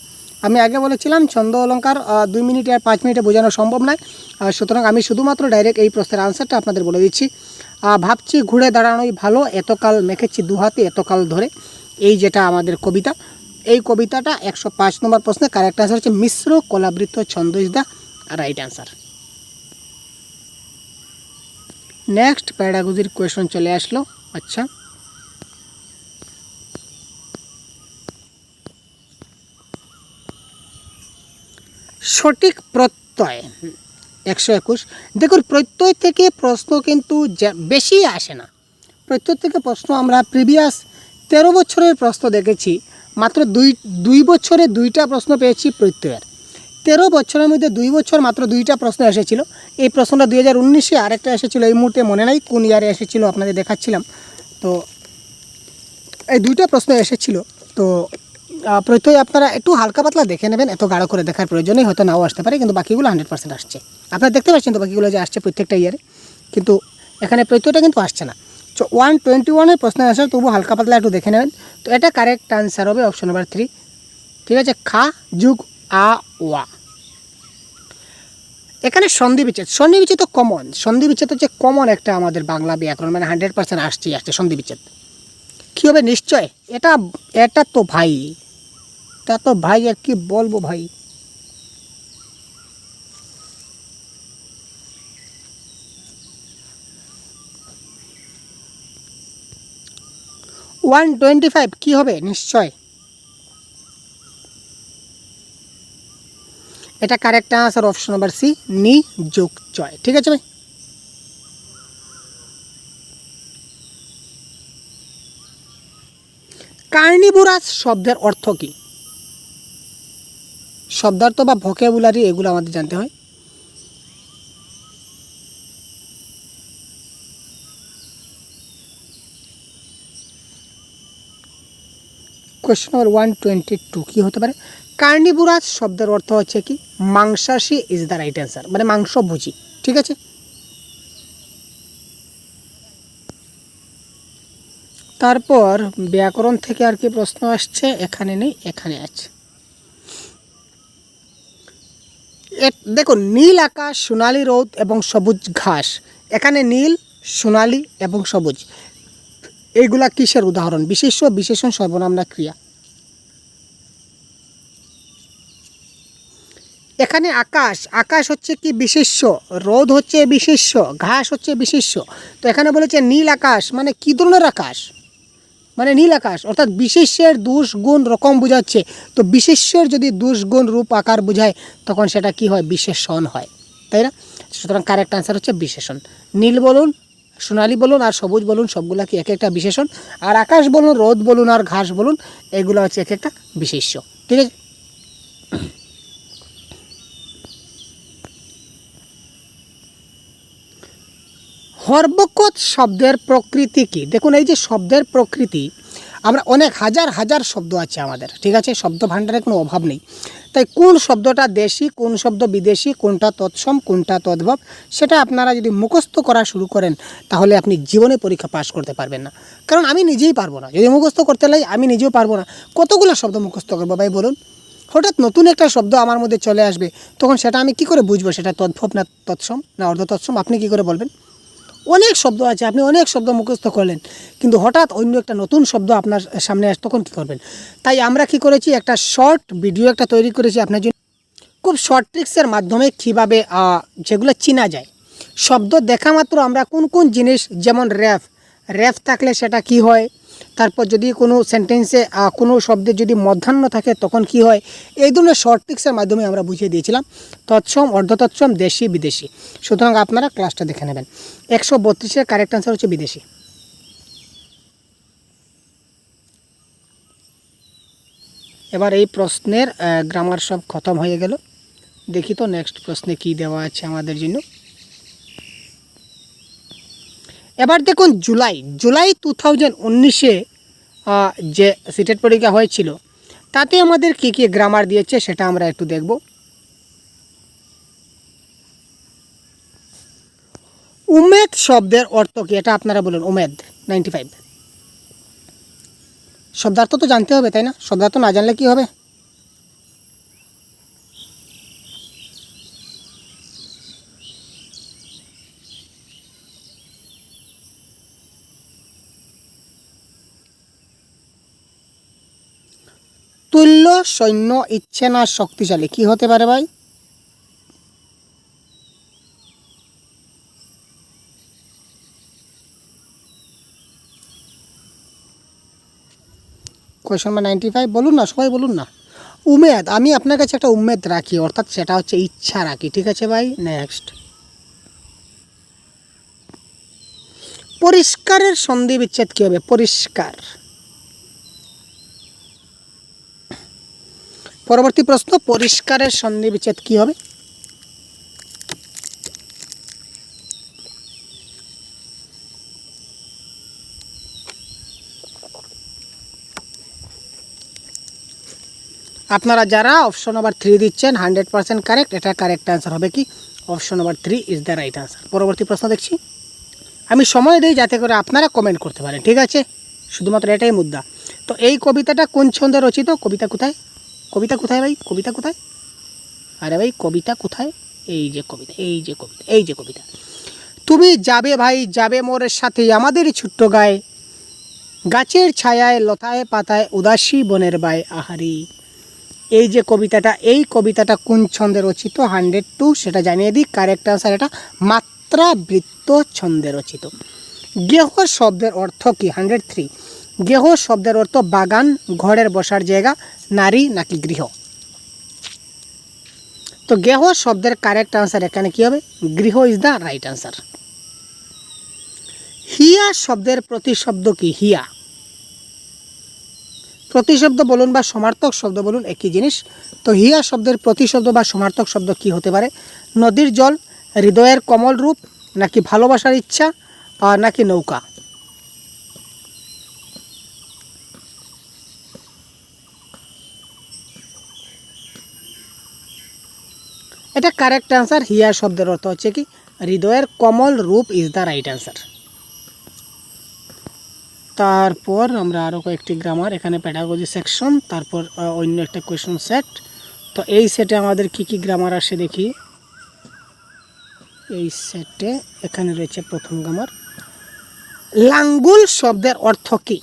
S1: আমি আগে বলেছিলাম ছন্দ অলঙ্কার 2 মিনিটে আর 5 মিনিটে বোঝানো সম্ভব নয়, সুতরাং আমি শুধুমাত্র ডাইরেক্ট এই প্রশ্নের আনসারটা আপনাদের বলে দিচ্ছি। ভাবছি ঘুরে দাঁড়ানোই ভালো, এতকাল মেখেছি দুহাতে এতকাল ধরে, এই যেটা আমাদের কবিতা, এই কবিতাটা 105 নম্বর প্রশ্নে কারেক্ট আনসার হচ্ছে মিশ্র কলাবৃত ছন্দ is the right answer. Next প্যাডাগজির কোয়েশন চলে আসলো। আচ্ছা সঠিক প্রত্যয় 121। দেখুন প্রত্যয় থেকে প্রশ্ন কিন্তু বেশি আসে না, প্রত্যয় থেকে প্রশ্ন আমরা প্রিভিয়াস 13 বছরের প্রশ্ন দেখেছি, মাত্র দুই বছরে 2টা প্রশ্ন পেয়েছি প্রত্যয়ের। 13 বছরের মধ্যে 2 বছর মাত্র 2টা প্রশ্ন এসেছিল। এই প্রশ্নটা 2019-এ আরেকটা এসেছিলো, এই মুহূর্তে মনে নাই কোন ইয়ারে এসেছিলো, আপনাদের দেখাচ্ছিলাম। তো এই 2টা প্রশ্ন এসেছিলো। তো প্রত্যয় আপনারা একটু হালকা পাতলা দেখে নেবেন, এত গাঢ় করে দেখার প্রয়োজনেই হয়তো নাও আসতে পারে, কিন্তু বাকিগুলো 100% আসছে। আপনারা দেখতে পাচ্ছেন তো বাকিগুলো যে আসছে প্রত্যেকটা ইয়ারে, কিন্তু এখানে প্রত্যয়টা কিন্তু আসছে না। 121-এর প্রশ্নের আনসার তবু হালকা পাতলা একটু দেখে নেবেন। তো এটা কারেক্ট আনসার হবে অপশন নাম্বার 3, ঠিক আছে, খা যুগ আ ওয়া। এখানে সন্ধি বিচ্ছেদ, সন্ধি বিচ্ছেদ তো কমন, সন্ধি বিচ্ছেদ হচ্ছে কমন একটা আমাদের বাংলা ব্যাকরণ, মানে 100% আসছে সন্ধি বিচ্ছেদ। কী হবে নিশ্চয়, এটা তো ভাই, তা তো ভাই আর কি বলবো ভাই। ওয়ান 25 কী হবে নিশ্চয়, এটা correct answer option number C, নি যোগ জয়, ঠিক আছে ভাই। কার্নিভোরাস শব্দের অর্থ কী? শব্দার্থ বা ভোকাবুলারি এগুলো আমাদের জানতে হয়। কোয়েশ্চন নাম্বার 122 কী হতে পারে? কার্নিভোরাস শব্দের অর্থ হচ্ছে কি মাংসাশী ইজ দ্য রাইট অ্যান্সার, মানে মাংসভোজী, ঠিক আছে। তারপর ব্যাকরণ থেকে আর কি প্রশ্ন আসছে, এখানে নেই, এখানে আছে। দেখুন নীল আকাশ, সোনালি রোদ এবং সবুজ ঘাস, এখানে নীল, সোনালি এবং সবুজ এইগুলা কিসের উদাহরণ? বিশেষ্য, বিশেষণ, সর্বনাম না ক্রিয়া? এখানে আকাশ, আকাশ হচ্ছে কি বিশেষ্য, রোদ হচ্ছে বিশেষ্য, ঘাস হচ্ছে বিশেষ্য। তো এখানে বলেছে নীল আকাশ, মানে কী ধরনের আকাশ, মানে নীল আকাশ, অর্থাৎ বিশেষ্যের দোষ গুণ রকম বোঝাচ্ছে। তো বিশেষ্যের যদি দোষ গুণ রূপ আকার বোঝায় তখন সেটা কি হয়? বিশেষণ হয়, তাই না? সুতরাং কারেক্ট আনসার হচ্ছে বিশেষণ। নীল বলুন, সোনালি বলুন আর সবুজ বলুন, সবগুলা কি এক একটা বিশেষণ, আর আকাশ বলুন, রোদ বলুন আর ঘাস বলুন, এগুলো হচ্ছে এক একটা বিশেষ্য, ঠিক আছে। হর্বকত শব্দের প্রকৃতি কি? দেখুন এই যে শব্দের প্রকৃতি, আমরা অনেক হাজার শব্দ আছে আমাদের, ঠিক আছে, শব্দ ভাণ্ডারে কোনো অভাব নেই। তাই কোন শব্দটা দেশি, কোন শব্দ বিদেশি, কোনটা তৎসম, কোনটা তদ্ভব, সেটা আপনারা যদি মুখস্থ করা শুরু করেন তাহলে আপনি জীবনে পরীক্ষা পাস করতে পারবেন না। কারণ আমি নিজেই পারবো না, যদি মুখস্থ করতে লাগে আমি নিজেও পারবো না। কতগুলো শব্দ মুখস্থ করবো ভাই বলুন? হঠাৎ নতুন একটা শব্দ আমার মধ্যে চলে আসবে, তখন সেটা আমি কি করে বুঝবো সেটা তদ্ভব না তৎসম না অর্ধ তৎসম? আপনি কি করে বলবেন? অনেক শব্দ আছে, আপনি অনেক শব্দ মুখস্থ করলেন, কিন্তু হঠাৎ অন্য একটা নতুন শব্দ আপনার সামনে আসে, তখন কী করবেন? তাই আমরা কি করেছি, একটা শর্ট ভিডিও একটা তৈরি করেছি আপনার জন্য, খুব শর্ট ট্রিক্সের মাধ্যমে কীভাবে যেগুলো চেনা যায়। শব্দ দেখা মাত্র আমরা কোন কোন জিনিস, যেমন র্যাফ থাকলে সেটা কি হয়, তারপর যদি কোনো সেন্টেন্সে কোনো শব্দে যদি মধ্যাহ্ন থাকে তখন কি হয়, এই ধরনের শর্ট ট্রিক্সের মাধ্যমে আমরা বুঝিয়ে দিয়েছিলাম তৎসম, অর্ধতৎসম, দেশি, বিদেশি। সুতরাং আপনারা ক্লাসটা দেখে নেবেন। 132-এর কারেক্ট আনসার হচ্ছে বিদেশি। এবার এই প্রশ্নের গ্রামার সব খতম হয়ে গেল। দেখি তো নেক্সট প্রশ্নে কি দেওয়া আছে আমাদের জন্য। এবার দেখুন জুলাই 2019-এ যে সিটেট পরীক্ষা হয়েছিল তাতে আমাদের কী কী গ্রামার দিয়েছে সেটা আমরা একটু দেখব। উমেদ শব্দের অর্থ কি, এটা আপনারা বলুন। উমেদ 95 শব্দার্থ তো জানতে হবে, তাই না? শব্দার্থ না জানলে কি হবে? তুল্য সৈন্য ইচ্ছে না শক্তিশালী, কি হতে পারে ভাই? কোয়েশ্চন নাম্বার 95 বলুন না, সবাই বলুন না। উমেদ, আমি আপনার কাছে একটা উমেদ রাখি, অর্থাৎ সেটা হচ্ছে ইচ্ছা রাখি, ঠিক আছে ভাই? নেক্সট, পরিষ্কারের সন্ধি বিচ্ছেদ কী হবে? পরিষ্কার। পরবর্তী প্রশ্ন, পরিষ্কারের সন্ধি বিচ্ছেদ কী হবে? আপনারা যারা অপশন নাম্বার 3 দিচ্ছেন 100% কারেক্ট, এটা কারেক্ট অ্যান্সার হবে কি? Option number 3 is the right answer. পরবর্তী প্রশ্ন দেখছি। আমি সময় দিই যাতে করে আপনারা কমেন্ট করতে পারেন, ঠিক আছে? শুধুমাত্র এটাই মুদ্রা। তো এই কবিতাটা কোন ছন্দে রচিত? কবিতা কোথায়? কবিতা কোথায় ভাই? কবিতা কোথায়? আরে ভাই কবিতা কোথায়? এই যে কবিতা, এই যে কবিতা, এই যে কবিতা। তুমি যাবে ভাই যাবে মোরের সাথে আমাদের ছোট্ট গায়ে, গাছের ছায়ায় লতায় পাতায় উদাসী বনের বায় আহারি। এই যে কবিতাটা, এই কবিতাটা কোন ছন্দে রচিত? 102 সেটা জানিয়ে দিই। কারেক্ট আনসার এটা মাত্রাবৃত্ত ছন্দে রচিত। গেহ শব্দের অর্থ কি? 103। গেহ শব্দের অর্থ বাগান, ঘরের বসার জায়গা, নারী নাকি গৃহ? তো গেহ শব্দের কারেক্ট আনসার এখানে কি হবে? গৃহ ইজ দ্য রাইট আনসার। হিয়া শব্দের প্রতিশব্দ কি? হিয়া প্রতিশব্দ বলুন বা সমার্থক শব্দ বলুন, একই জিনিস। তো হিয়া শব্দের প্রতিশব্দ বা সমার্থক শব্দ কি হতে পারে? নদীর জল, হৃদয়ের কমল রূপ, নাকি ভালোবাসার ইচ্ছা, নাকি নৌকা? এটা কারেক্ট আনসার। হিয়া শব্দের অর্থ হচ্ছে কি? হৃদয়ের কমল রূপ ইজ দ্য রাইট আনসার। তারপর আমরা আরও কয়েকটি গ্রামার, এখানে প্যাডাগজি সেকশন, তারপর অন্য একটা কোয়েশন সেট। তো এই সেটে আমাদের কি কি গ্রামার আসে দেখি। এই সেটে এখানে রয়েছে প্রথম গ্রামার, লাঙ্গুল শব্দের অর্থ কি?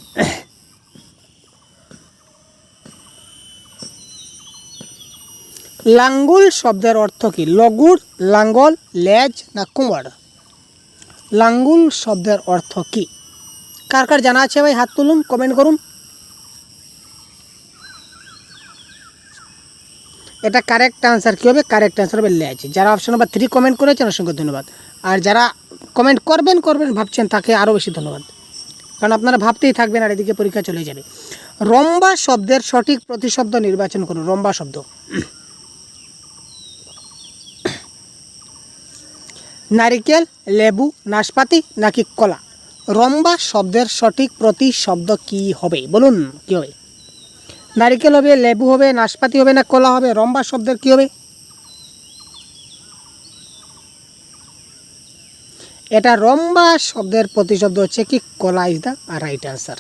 S1: লাঙ্গুল শব্দের অর্থ কি? লগুড়, লাঙ্গল, লেজ না কুমড়? লাঙ্গুল শব্দের অর্থ কি? কার কার জানা আছে ভাই হাত তুলুন, কমেন্ট করুন। এটা কারেক্ট আনসার কী হবে? কারেক্ট আনসার হবে লেজ। যারা অপশন নাম্বার 3 কমেন্ট করেছেন অসংখ্য ধন্যবাদ। আর যারা কমেন্ট করবেন ভাবছেন তাকে আরও বেশি ধন্যবাদ, কারণ আপনারা ভাবতেই থাকবেন আর এদিকে পরীক্ষা চলে যাবে। রম্বা শব্দের সঠিক প্রতিশব্দ নির্বাচন করুন। রম্বা শব্দ, নারিকেল, লেবু, নাশপাতি নাকি কলা? রম্বা শব্দের সঠিক প্রতিশব্দ কি হবে? বলুন কি হবে? নারিকেল হবে, লেবু হবে, নাশপাতি হবে না কলা হবে? রম্বা শব্দের কি হবে? এটা রম্বা শব্দের প্রতিশব্দ হচ্ছে কি? কলা ইজ দ্য রাইট আনসার।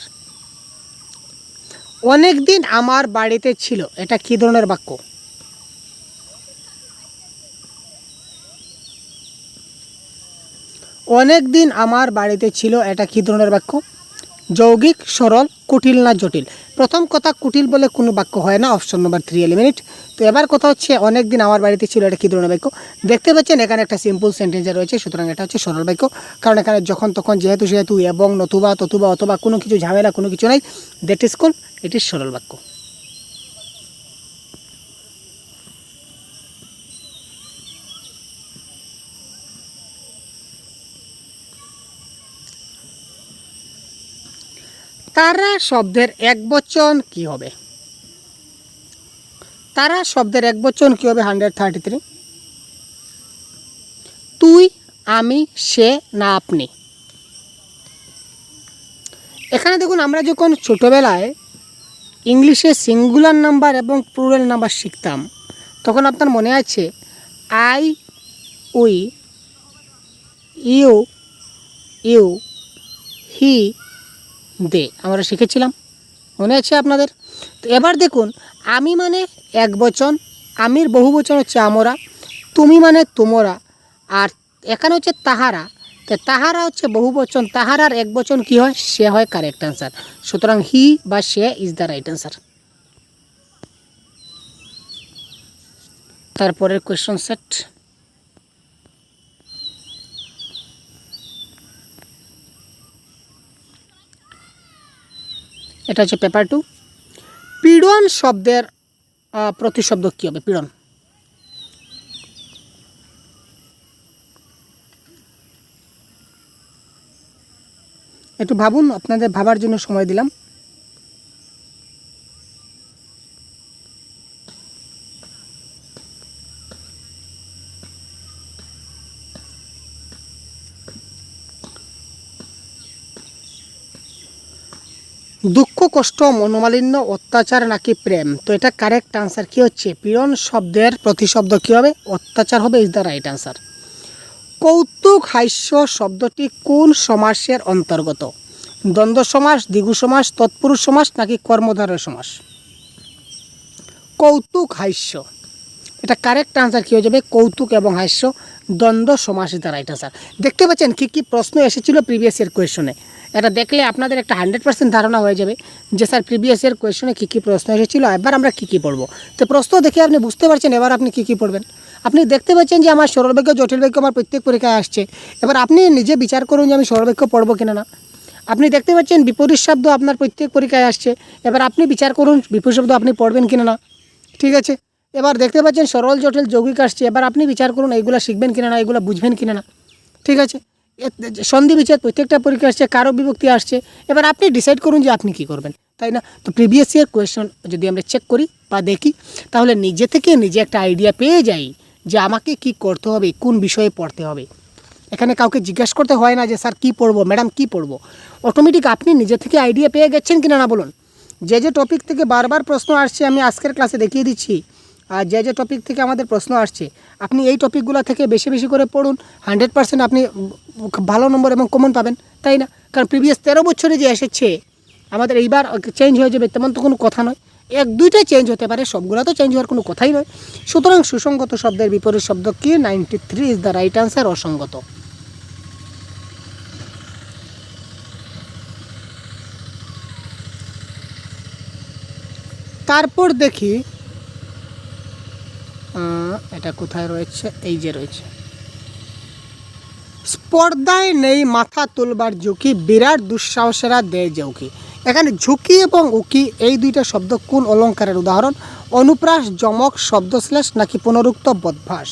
S1: অনেক দিন আমার বাড়িতে ছিল, এটা কি ধরনের বাক্য? অনেক দিন আমার বাড়িতে ছিল, এটা কি ধরনের বাক্য? যৌগিক, সরল, কুটিল না জটিল? প্রথম কথা, কুটিল বলে কোনো বাক্য হয় না, অপশন নাম্বার 3 এলিমিনেট। তো এবার কথা হচ্ছে অনেক দিন আমার বাড়িতে ছিল, এটা কি ধরনের বাক্য? দেখতে পাচ্ছেন এখানে একটা সিম্পল সেন্টেন্সে রয়েছে, সুতরাং এটা হচ্ছে সরল বাক্য। কারণ এখানে যখন তখন, যেহেতু সেহেতু, এবং, নতুবা, ততুবা, অথবা কোনো কিছু ঝামেলা কোনো কিছু নাই। That is called, it is সরল বাক্য। তারা শব্দের একবচন কি হবে? তারা শব্দের একবচন কি হবে? 133। তুই, আমি, সে না আপনি? এখানে দেখুন আমরা যখন ছোটোবেলায় ইংলিশে সিঙ্গুলার নাম্বার এবং প্লুরাল নাম্বার শিখতাম, তখন আপনার মনে আছে আই, উই, ইউ, ইউ, হি, দে আমরা শিখেছিলাম, মনে আছে আপনাদের? তো এবার দেখুন, আমি মানে এক বচন, আমির বহু বচন হচ্ছে আমরা, তুমি মানে তোমরা, আর এখানে হচ্ছে তাহারা। তো তাহারা হচ্ছে বহু বচন, তাহারার এক বচন কী হয়? সে হয় কারেক্ট অ্যান্সার। সুতরাং হি বা সে ইজ দ্য রাইট অ্যান্সার। তারপরের কোয়েশ্চন সেট, এটা হচ্ছে পেপার 2। পীড়ন শব্দের প্রতিশব্দ কী হবে? পীড়ন, একটু ভাবুন, আপনাদের ভাবার জন্য সময় দিলাম। দুঃখ, কষ্ট, মনোমালিন্য, অত্যাচার নাকি প্রেম? তো এটা কারেক্ট আনসার কী হচ্ছে? পীড়ন শব্দের প্রতিশব্দ কী হবে? অত্যাচার হবে, ইজ দ্য রাইট আনসার। কৌতুক হাস্য শব্দটি কোন সমাসের অন্তর্গত? দ্বন্দ্ব সমাস, দ্বিগু সমাস, তৎপুরুষ সমাস নাকি কর্মধারয় সমাস? কৌতুক হাস্য, এটা কারেক্ট আনসার কী হয়ে যাবে? কৌতুক এবং হাস্য দ্বন্দ্ব সমাস ইজ দ্য রাইট আনসার। দেখতে পাচ্ছেন কী কী প্রশ্ন এসেছিল প্রিভিয়াস ইয়ার কোয়েশনে। এটা দেখলে আপনাদের একটা 100% ধারণা হয়ে যাবে যে স্যার প্রিভিয়াস ইয়ার কোয়েশনে কী কী প্রশ্ন এসেছিলো, এবার আমরা কী কী পড়বো। তো প্রশ্ন দেখে আপনি বুঝতে পারছেন এবার আপনি কী কী পড়বেন। আপনি দেখতে পাচ্ছেন যে আমার সরল বাক্য, জটিল বাক্য আমার প্রত্যেক পরীক্ষায় আসছে। এবার আপনি নিজে বিচার করুন যে আমি সরল বাক্য পড়বো কিনা না। আপনি দেখতে পাচ্ছেন বিপরীত শব্দ আপনার প্রত্যেক পরীক্ষায় আসছে, এবার আপনি বিচার করুন বিপরীত শব্দ আপনি পড়বেন কিনা না। ঠিক আছে, এবার দেখতে পাচ্ছেন সরল, জটিল, যৌগিক আসছে, এবার আপনি বিচার করুন এইগুলো শিখবেন কিনা না, এইগুলো বুঝবেন কিনা না। ঠিক আছে, সন্ধি বিচ্ছেদ প্রত্যেকটা পরীক্ষা আসছে, কারো বিভক্তি আসছে, এবার আপনি ডিসাইড করুন যে আপনি কী করবেন, তাই না? তো প্রিভিয়াস ইয়ার কোয়েশ্চন যদি আমরা চেক করি বা দেখি, তাহলে নিজে থেকে নিজে একটা আইডিয়া পেয়ে যাই যে আমাকে কি করতে হবে, কোন বিষয়ে পড়তে হবে। এখানে কাউকে জিজ্ঞাসা করতে হয় না যে স্যার কী পড়বো, ম্যাডাম কী পড়বো। অটোমেটিক আপনি নিজে থেকে আইডিয়া পেয়ে গেছেন কিনা না বলুন। যে যে টপিক থেকে বারবার প্রশ্ন আসছে আমি আজকের ক্লাসে দেখিয়ে দিচ্ছি, আর যে যে টপিক থেকে আমাদের প্রশ্ন আসছে আপনি এই টপিকগুলো থেকে বেশি বেশি করে পড়ুন, 100% আপনি ভালো নম্বর এবং কমন পাবেন, তাই না? কারণ প্রিভিয়াস 13 বছরে যে এসেছে আমাদের এইবার চেঞ্জ হয়ে যাবে তেমন তো কোনো কথা নয়, 1-2টাই চেঞ্জ হতে পারে, সবগুলো তো চেঞ্জ হওয়ার কোনো কথাই নয়। সুতরাং সুসংগত শব্দের বিপরীত শব্দ কি? 93 ইজ দ্য রাইট আনসার, অসঙ্গত। তারপর দেখি এটা কোথায় রয়েছে, এই যে রয়েছে, স্পর্ধায় নেই মাথা তুলবার ঝুঁকি, বিরাট দুঃসাহসেরা দেয় ঝুঁকি। এখানে ঝুঁকি এবং উকি এই দুইটা শব্দ কোন অলঙ্কারের উদাহরণ? অনুপ্রাস, যমক, শব্দশ্লেষ নাকি পুনরুক্ত বদভাস?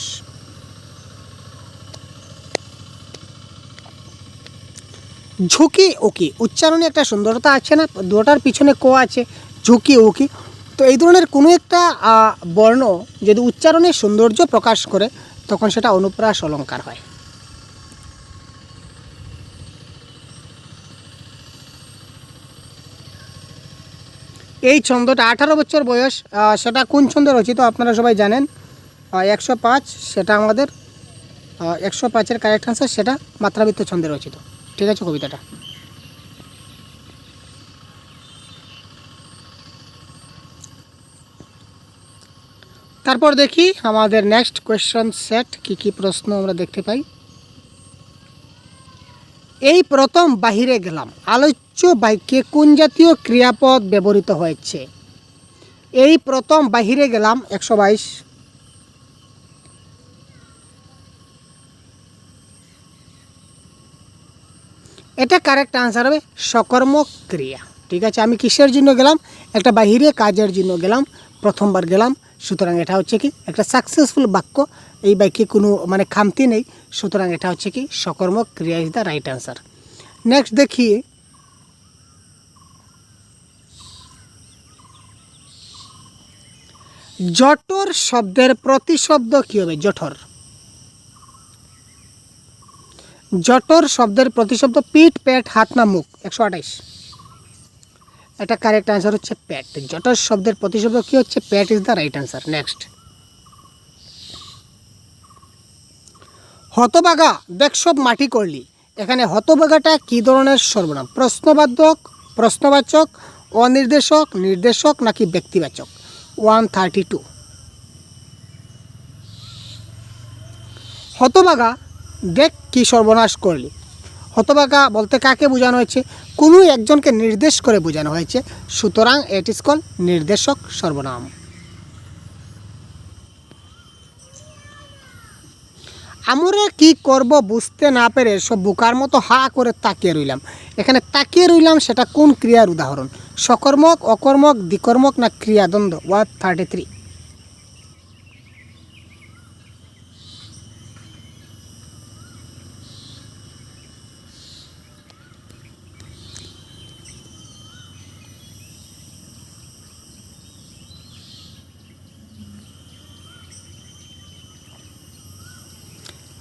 S1: ঝুঁকি উকি উচ্চারণে একটা সুন্দরতা আছে না, দুটার পিছনে ক আছে, ঝুঁকি উকি। তো এই ধরনের কোনো একটা বর্ণ যদি উচ্চারণের সৌন্দর্য প্রকাশ করে তখন সেটা অনুপ্রাস অলঙ্কার হয়। এই ছন্দটা 18 বছর বয়স, সেটা কোন ছন্দে রচিত আপনারা সবাই জানেন, 105, সেটা আমাদের 105-এর কারেক্ট আনসার, সেটা মাত্রাবৃত্ত ছন্দে রচিত। ঠিক আছে কবিতাটা। তারপর দেখি আমাদের নেক্সট কোয়েশ্চন সেট কি কি প্রশ্ন আমরা দেখতে পাই। এই প্রথম বাহিরে গেলাম আলোচ্য বাক্যে কোন জাতীয় ক্রিয়াপদ ব্যবহৃত হয়েছে? এই প্রথম বাহিরে গেলাম 122, এটা কারেক্ট আনসার হবে সকর্মক ক্রিয়া। ঠিক আছে, আমি কিসের জন্য গেলাম? একটা বাহিরে কাজের জন্য গেলাম, প্রথমবার গেলাম, সুতরাং এটা হচ্ছে কি একটা সাকসেসফুল বাক্য, এই বাক্যে কোনো মানে খামতি নেই, সুতরাং এটা হচ্ছে কি সকর্মক ক্রিয়া is the right answer. Next দেখি জঠর শব্দের প্রতিশব্দ কী হবে? জঠর, জঠর শব্দের প্রতিশব্দ পিঠ, পেট, হাত না মুখ? 128। এটা কারেক্ট অ্যান্সার হচ্ছে প্যাট। জটর শব্দের প্রতিশব্দ কী হচ্ছে? প্যাট is the right answer. Next, হতবাগা দেখ সব মাটি করলি। এখানে হতবাগাটা কী ধরনের সর্বনাম? প্রশ্নবাচক, প্রশ্নবাচক, অনির্দেশক, নির্দেশক নাকি ব্যক্তিবাচক? 132। হতবাগা দেখ কি সর্বনাশ করলি। হতবাগা বলতে কাকে বোঝানো হয়েছে? কোনো একজনকে নির্দেশ করে বোঝানো হয়েছে, সুতরাং ইট ইজ কল নির্দেশক সর্বনাম। আমরা কি করব বুঝতে না পেরে সব বোকার মতো হা করে তাকিয়ে রইলাম। এখানে তাকিয়ে রইলাম সেটা কোন ক্রিয়ার উদাহরণ? সকর্মক, অকর্মক, দ্বিকর্মক না ক্রিয়াদ্বন্দ্ব? 133।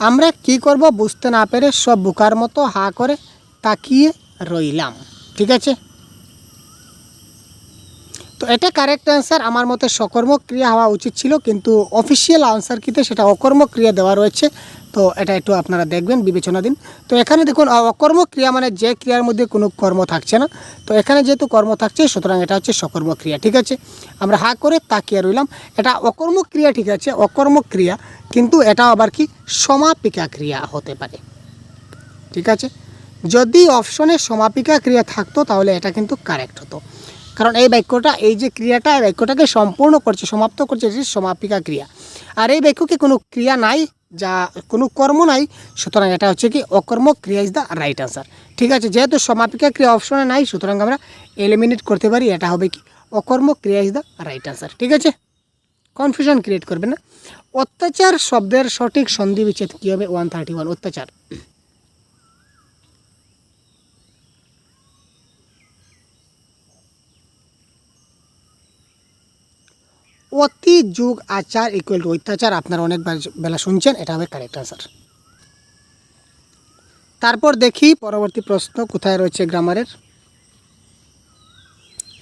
S1: আমরা কি করব বুঝতে না পেরে সব বোকার মতো হা করে তাকিয়ে রইলাম। ঠিক আছে, তো এটা কারেক্ট অ্যান্সার। আমার মতে সকর্মক ক্রিয়া হওয়া উচিত ছিল, কিন্তু অফিসিয়াল আনসার কিতে সেটা অকর্মক ক্রিয়া দেওয়া রয়েছে। তো এটা একটু আপনারা দেখবেন, বিবেচনা দিন। তো এখানে দেখুন অকর্মক ক্রিয়া মানে যে ক্রিয়ার মধ্যে কোনো কর্ম থাকছে না। তো এখানে যেহেতু কর্ম থাকছে, সুতরাং এটা হচ্ছে সকর্মক ক্রিয়া। ঠিক আছে, আমরা হা করে তাকিয়ে রইলাম, এটা অকর্মক ক্রিয়া। ঠিক আছে, অকর্মক ক্রিয়া, কিন্তু এটা আবার কি সমাপিকা ক্রিয়া হতে পারে। ঠিক আছে, যদি অপশনে সমাপিকা ক্রিয়া থাকতো তাহলে এটা কিন্তু কারেক্ট হতো, কারণ এই বাক্যটা, এই যে ক্রিয়াটা, এই বাক্যটাকে সম্পূর্ণ করছে, সমাপ্ত করছে, এটি সমাপিকা ক্রিয়া। আর এই বাক্যকে কোনো ক্রিয়া নাই, যা কোনো কর্ম নাই, সুতরাং এটা হচ্ছে কি অকর্মক ক্রিয়া ইজ দ্য রাইট আনসার। ঠিক আছে, যেহেতু সমাপিকা ক্রিয়া অপশনে নাই, সুতরাং আমরা এলিমিনেট করতে পারি, এটা হবে কি অকর্মক ক্রিয়া ইজ দ্য রাইট আনসার। ঠিক আছে, কনফিউশন ক্রিয়েট করবে না। অত্যাচার শব্দের সঠিক সন্ধি বিচ্ছেদ কী হবে? 131। অত্যাচার, অতি যুগ আচার ইকুয়াল টু অত্যাচার। আপনারা অনেকবার বেলা শুনছেন, এটা হবে কারেক্ট আনসার। তারপর দেখি পরবর্তী প্রশ্ন কোথায় রয়েছে গ্রামারের।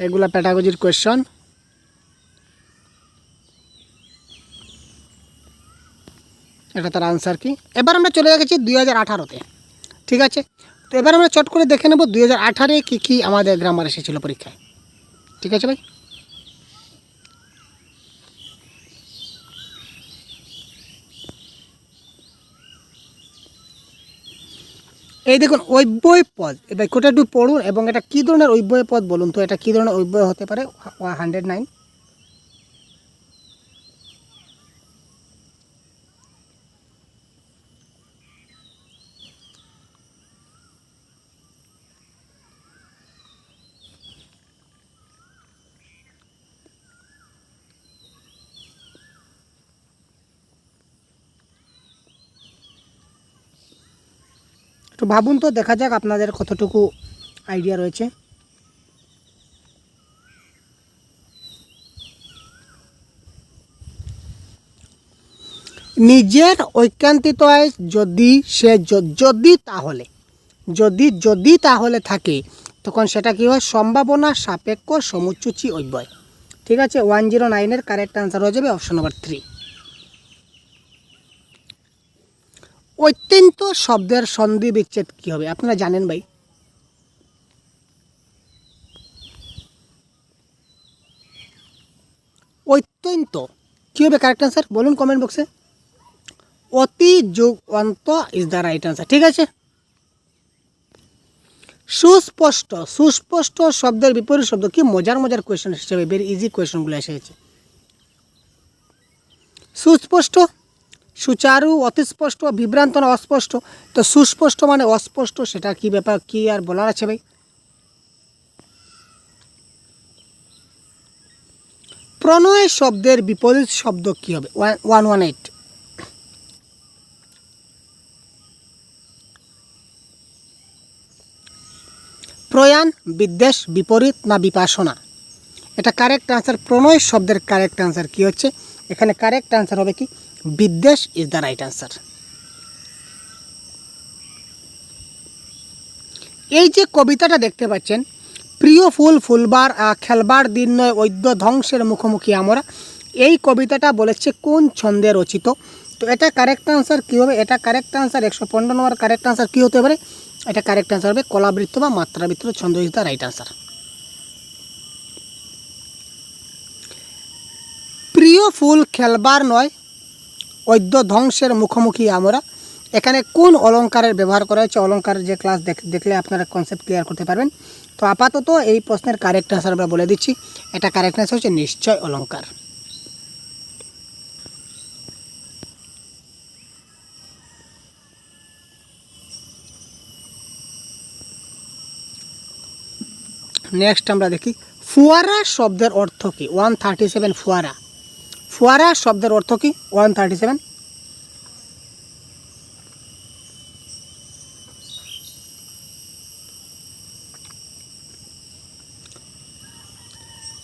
S1: এগুলা প্যাডাগজির কোয়েশ্চন। এটা তার আনসার কি? এবার আমরা চলে গেছি 2018-তে। ঠিক আছে, তো এবার আমরা চট করে দেখে নেব 2018-এ কী কী আমাদের গ্রামার এসেছিল পরীক্ষায়। ঠিক আছে ভাই, এই দেখুন অব্যয় পদ, এই বাক্যটা একটু পড়ুন এবং এটা কী ধরনের অব্যয় পদ বলুন তো, এটা কী ধরনের অব্যয় হতে পারে? 109। একটু ভাবুন তো, দেখা যাক আপনাদের কতটুকু আইডিয়া রয়েছে। নিজের ঐকান্তিকতায় যদি সে যদি তাহলে থাকে, তখন সেটা কী হয়? সম্ভাবনা সাপেক্ষ সমুচ্চুচি অব্যয়। ঠিক আছে, 109-এর কারেক্ট আনসার হয়ে যাবে অপশন নম্বর 3। অত্যন্ত শব্দের সন্ধি বিচ্ছেদ কী হবে? আপনারা জানেন ভাই, অত্যন্ত কী হবে কারেক্ট আনসার? বলুন কমেন্ট বক্সে। অতি যোগ অন্ত ইজ দ্য রাইট আনসার। ঠিক আছে, সুস্পষ্ট, সুস্পষ্ট শব্দের বিপরীত শব্দ কি? মজার মজার কোয়েশ্চেন হিসেবে, ভেরি ইজি কোয়েশ্চেনগুলো এসেছে। সুস্পষ্ট, সুচারু, অতিস্পষ্ট, বিভ্রান্ত না অস্পষ্ট? তো সুস্পষ্ট মানে অস্পষ্ট, সেটা কি ব্যাপার, কি আর বলার আছে ভাই? প্রণয় শব্দের বিপরীত শব্দ কি হবে? 118। প্রয়াণ, বিদ্বেষ, বিপরীত না বিপাসনা? এটা কারেক্ট আনসার। প্রণয় শব্দের কারেক্ট আনসার কি হচ্ছে? এখানে কারেক্ট আনসার হবে কি? বিদ্বেষ ইজ দ্য রাইট আনসার। এই যে কবিতাটা দেখতে পাচ্ছেন, প্রিয় ফুল ফুলবার খেলবার দিন নয় বৈদ্য ধ্বংসের মুখোমুখি আমরা, এই কবিতাটা বলেছে কোন ছন্দে রচিত? তো এটা কারেক্ট আনসার কী হবে? এটা কারেক্ট আনসার 115 নম্বর কারেক্ট আনসার কী হতে পারে? এটা কারেক্ট আনসার হবে কলাবৃত্ত বা মাত্রাবৃত্ত ছন্দ ইজ দ্য রাইট আনসার। প্রিয় ফুল খেলবার নয় বৈদ্য ধ্বংসের মুখোমুখি আমরা, এখানে কোন অলঙ্কারের ব্যবহার করা হয়েছে? অলঙ্কারের যে ক্লাস দেখলে আপনারা কনসেপ্ট ক্লিয়ার করতে পারবেন। তো আপাতত এই প্রশ্নের কারেক্ট আনসার আমরা বলে দিচ্ছি, এটা কারেক্ট আনসার হচ্ছে নিশ্চয় অলঙ্কার। নেক্সট আমরা দেখি ফুয়ারা শব্দের অর্থ কী? 137 ফুয়ারা, ফুয়ারা শব্দের অর্থ কী? 137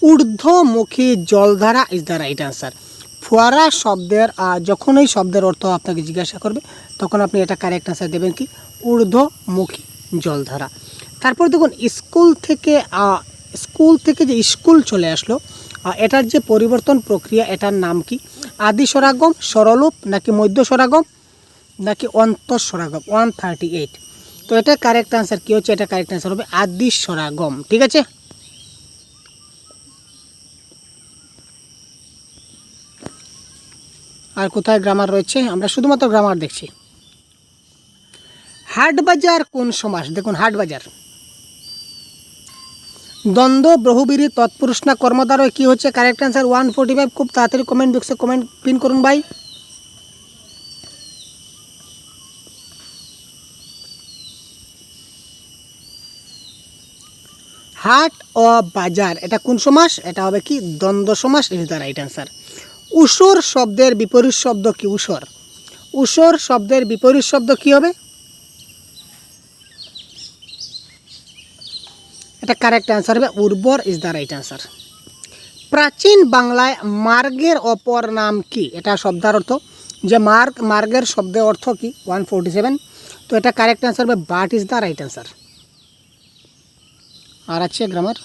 S1: ঊর্ধ্বমুখী জলধারা ইজ দ্য রাইট আনসার। ফোয়ারা শব্দের যখন এই শব্দের অর্থ আপনাকে জিজ্ঞাসা করবে তখন আপনি এটা কারেক্ট আনসার দেবেন কি? ঊর্ধ্বমুখী জলধারা। তারপর দেখুন স্কুল থেকে যে স্কুল চলে আসলো, এটার যে পরিবর্তন প্রক্রিয়া, এটার নাম কি? আদি স্বরাগম, স্বরলোপ, নাকি মধ্য স্বরাগম, নাকি অন্তঃস্বরাগম? 138। তো এটা কারেক্ট আনসার কী হচ্ছে? এটা কারেক্ট আনসার হবে আদি স্বরাগম। ঠিক আছে, আর কোথায় গ্রামার রয়েছে? আমরা শুধুমাত্র গ্রামার দেখছি। হাটবাজার কোন সমাস? দেখুন হাটবাজার দ্বন্দ্ব, বহুব্রীহি, তৎপুরুষ না কর্মদ্বারয়? কী হচ্ছে কারেক্ট অ্যান্সার? 145। খুব তাড়াতাড়ি কমেন্ট বক্সে কমেন্ট পিন করুন ভাই। হাট ও বাজার এটা কোন সমাস? এটা হবে কি? দ্বন্দ্ব সমাস ইজ দ্য রাইট অ্যান্সার। ঊষর শব্দের বিপরীত শব্দ কি? ঊষর, ঊষর শব্দের বিপরীত শব্দ কি হবে? এটা কারেক্ট অ্যান্সার হবে উর্বর ইজ দ্য রাইট অ্যান্সার। প্রাচীন বাংলায় মার্গের অপর নাম কি? এটা শব্দার্থ, যে মার্গের শব্দের অর্থ কি? 147। তো এটা কারেক্ট অ্যান্সার হবে but is the right answer. और अच्छे ग्रामर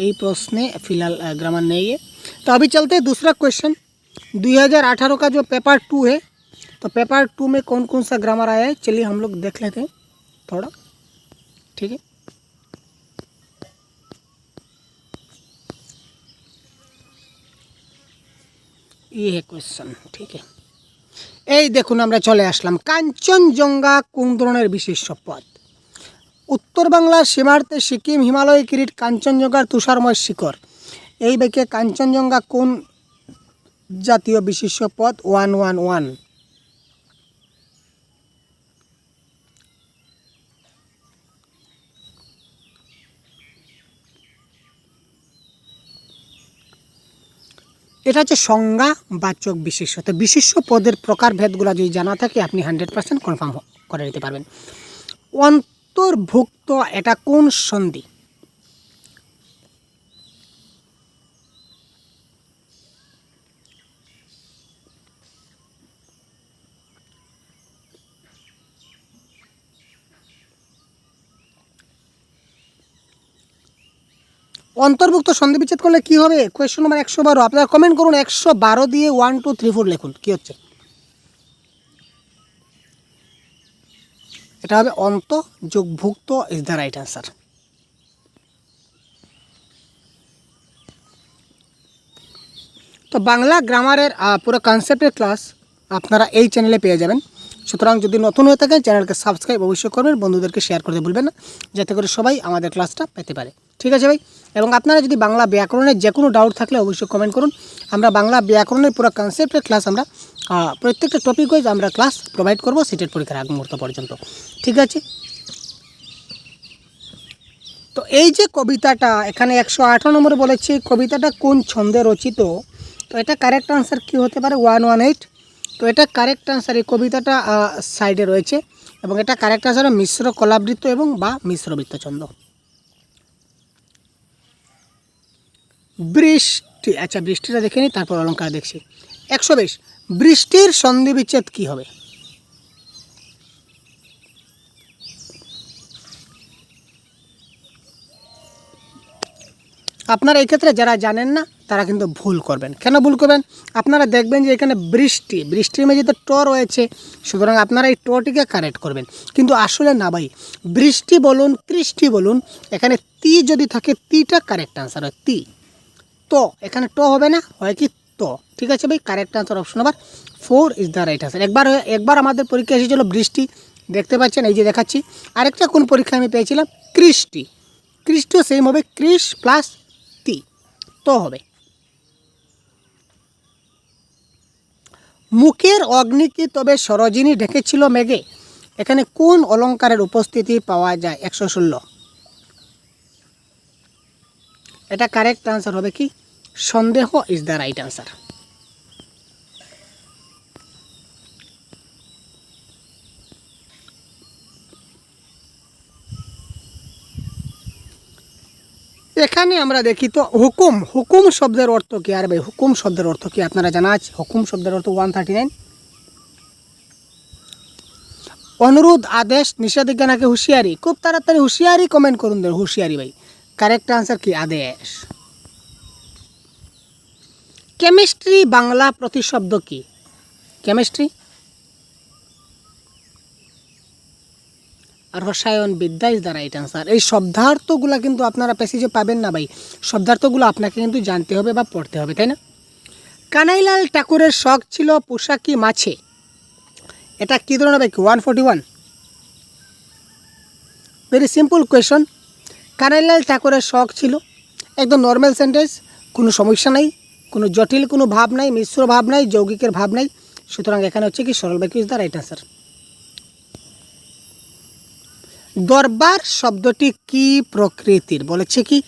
S1: এই প্রশ্নে फिलहाल ग्रामर नहीं है। तो अभी चलते हैं दूसरा क्वेश्चन। 2018 का जो पेपर 2 है, तो पेपर 2 में कौन कौन सा ग्रामर आया है चलिए हम लोग देख लेते हैं थोड़ा। ठीक है, ये है क्वेश्चन। ठीक है, এই দেখুন আমরা চলে আসলাম। কাঞ্চনজঙ্ঘা কোন ধরনের বিশেষ্য পদ? উত্তর বাংলার সীমান্তে সিকিম হিমালয় কিরিট কাঞ্চনজঙ্ঘার তুষারময় শিখর। এই বাক্যে কাঞ্চনজঙ্ঘা কোন জাতীয় বিশেষ্য পদ? 111। এটা হচ্ছে সংজ্ঞাবাচক বিশেষ্য। তো বিশেষ্য পদের প্রকারভেদগুলো যদি জানা থাকে আপনি 100% কনফার্ম করে নিতে পারবেন। অন্তর্ভুক্ত এটা কোন সন্ধি? অন্তর্ভুক্ত সন্ধি বিচ্ছেদ করলে কি হবে? Question number 112। আপনারা কমেন্ট করুন 112 দিয়ে 1 2 3 4 লিখুন কি হচ্ছে। এটা হবে অন্ত যোগ ভুক্ত ইজ দ্য রাইট আনসার। তো বাংলা গ্রামারের পুরো কনসেপ্টের ক্লাস আপনারা এই চ্যানেলে পেয়ে যাবেন। সুতরাং যদি নতুন হয়ে থাকেন চ্যানেলকে সাবস্ক্রাইব অবশ্যই করবেন, বন্ধুদেরকে শেয়ার করতে ভুলবেন না, যাতে করে সবাই আমাদের ক্লাসটা পেতে পারে। ঠিক আছে ভাই, এবং আপনারা যদি বাংলা ব্যাকরণের যে কোনো ডাউট থাকলে অবশ্যই কমেন্ট করুন। আমরা বাংলা ব্যাকরণের পুরো কনসেপ্টের ক্লাস আমরা প্রত্যেকটা টপিক ওয়াইজ আমরা ক্লাস প্রোভাইড করব সিটের পরীক্ষার আগ মুহূর্ত পর্যন্ত। ঠিক আছে, তো এই যে কবিতাটা এখানে 118 নম্বরে বলেছে, কবিতাটা কোন ছন্দে রচিত? তো এটা কারেক্ট আনসার কী হতে পারে? 118। তো এটা কারেক্ট আনসার, এই কবিতাটা সাইডে রয়েছে এবং এটা কারেক্ট আনসার মিশ্র কলাবৃত্ত এবং বা মিশ্রবৃত্ত ছন্দ। বৃষ্টি, আচ্ছা বৃষ্টিটা দেখে নিই তারপর অলঙ্কার দেখছি। 120 বৃষ্টির সন্ধি বিচ্ছেদ কী হবে? আপনারা এই ক্ষেত্রে যারা জানেন না তারা কিন্তু ভুল করবেন। কেন ভুল করবেন? আপনারা দেখবেন যে এখানে বৃষ্টির মেঝেতে ট রয়েছে, সুতরাং আপনারা এই টটিকে কারেক্ট করবেন, কিন্তু আসলে না ভাই, বৃষ্টি বলুন কৃষ্টি বলুন, এখানে তি যদি থাকে তিটা কারেক্ট আনসার হয়, তি। তো এখানে ট হবে না, হয় কি তো। ঠিক আছে ভাই, correct answer option number 4 is the right answer. একবার আমাদের পরীক্ষা এসেছিল বৃষ্টি, দেখতে পাচ্ছেন এই যে দেখাচ্ছি। আরেকটা কোন পরীক্ষা আমি পেয়েছিলাম? কৃষ্টিও সেম হবে, কৃষ প্লাস তি, তো হবে। মুখের অগ্নিকে তবে সরোজিনী ঢেকেছিল মেঘে, এখানে কোন অলঙ্কারের উপস্থিতি পাওয়া যায়? 116। এটা কারেক্ট আনসার হবে কি? সন্দেহ ইজ দ্য রাইট আনসার। এখানে আমরা দেখি তো হুকুম শব্দের অর্থ কি? আর ভাই হুকুম শব্দের অর্থ কি আপনারা জানা আছে? হুকুম শব্দের অর্থ 139। অনুরোধ, আদেশ, নিষেধাজ্ঞা নাকি হুঁশিয়ারি? খুব তাড়াতাড়ি হুঁশিয়ারি কমেন্ট করুন, হুঁশিয়ারি ভাই। কারেক্ট আনসার কি? আদেশ। কেমিস্ট্রি বাংলা প্রতিশব্দ কি? কেমিস্ট্রি। রসায়ন বিদ্যা ইজ দ্য রাইট আনসার। এই শব্দার্থগুলো কিন্তু আপনারা প্যাসেজে পাবেন না ভাই, শব্দার্থগুলো আপনাকে কিন্তু জানতে হবে বা পড়তে হবে, তাই না? কানাইলাল ঠাকুরের শখ ছিল পোশাকি মাছে, এটা কী ধরনের ভাই? 141। Very simple question. কানাইলাল ঠাকুরের শখ ছিল, একদম নর্মাল সেন্টেন্স, কোনো সমস্যা নাই, কোনো জটিল কোনো ভাব নাই, মিশ্র ভাব নাই, যৌগিকের ভাব নাই, সুতরাং এখানে হচ্ছে কি সরল বাক্য ইজ দ্য রাইট আনসার। দরবার শব্দটি কি প্রকৃতির? বলেছে কি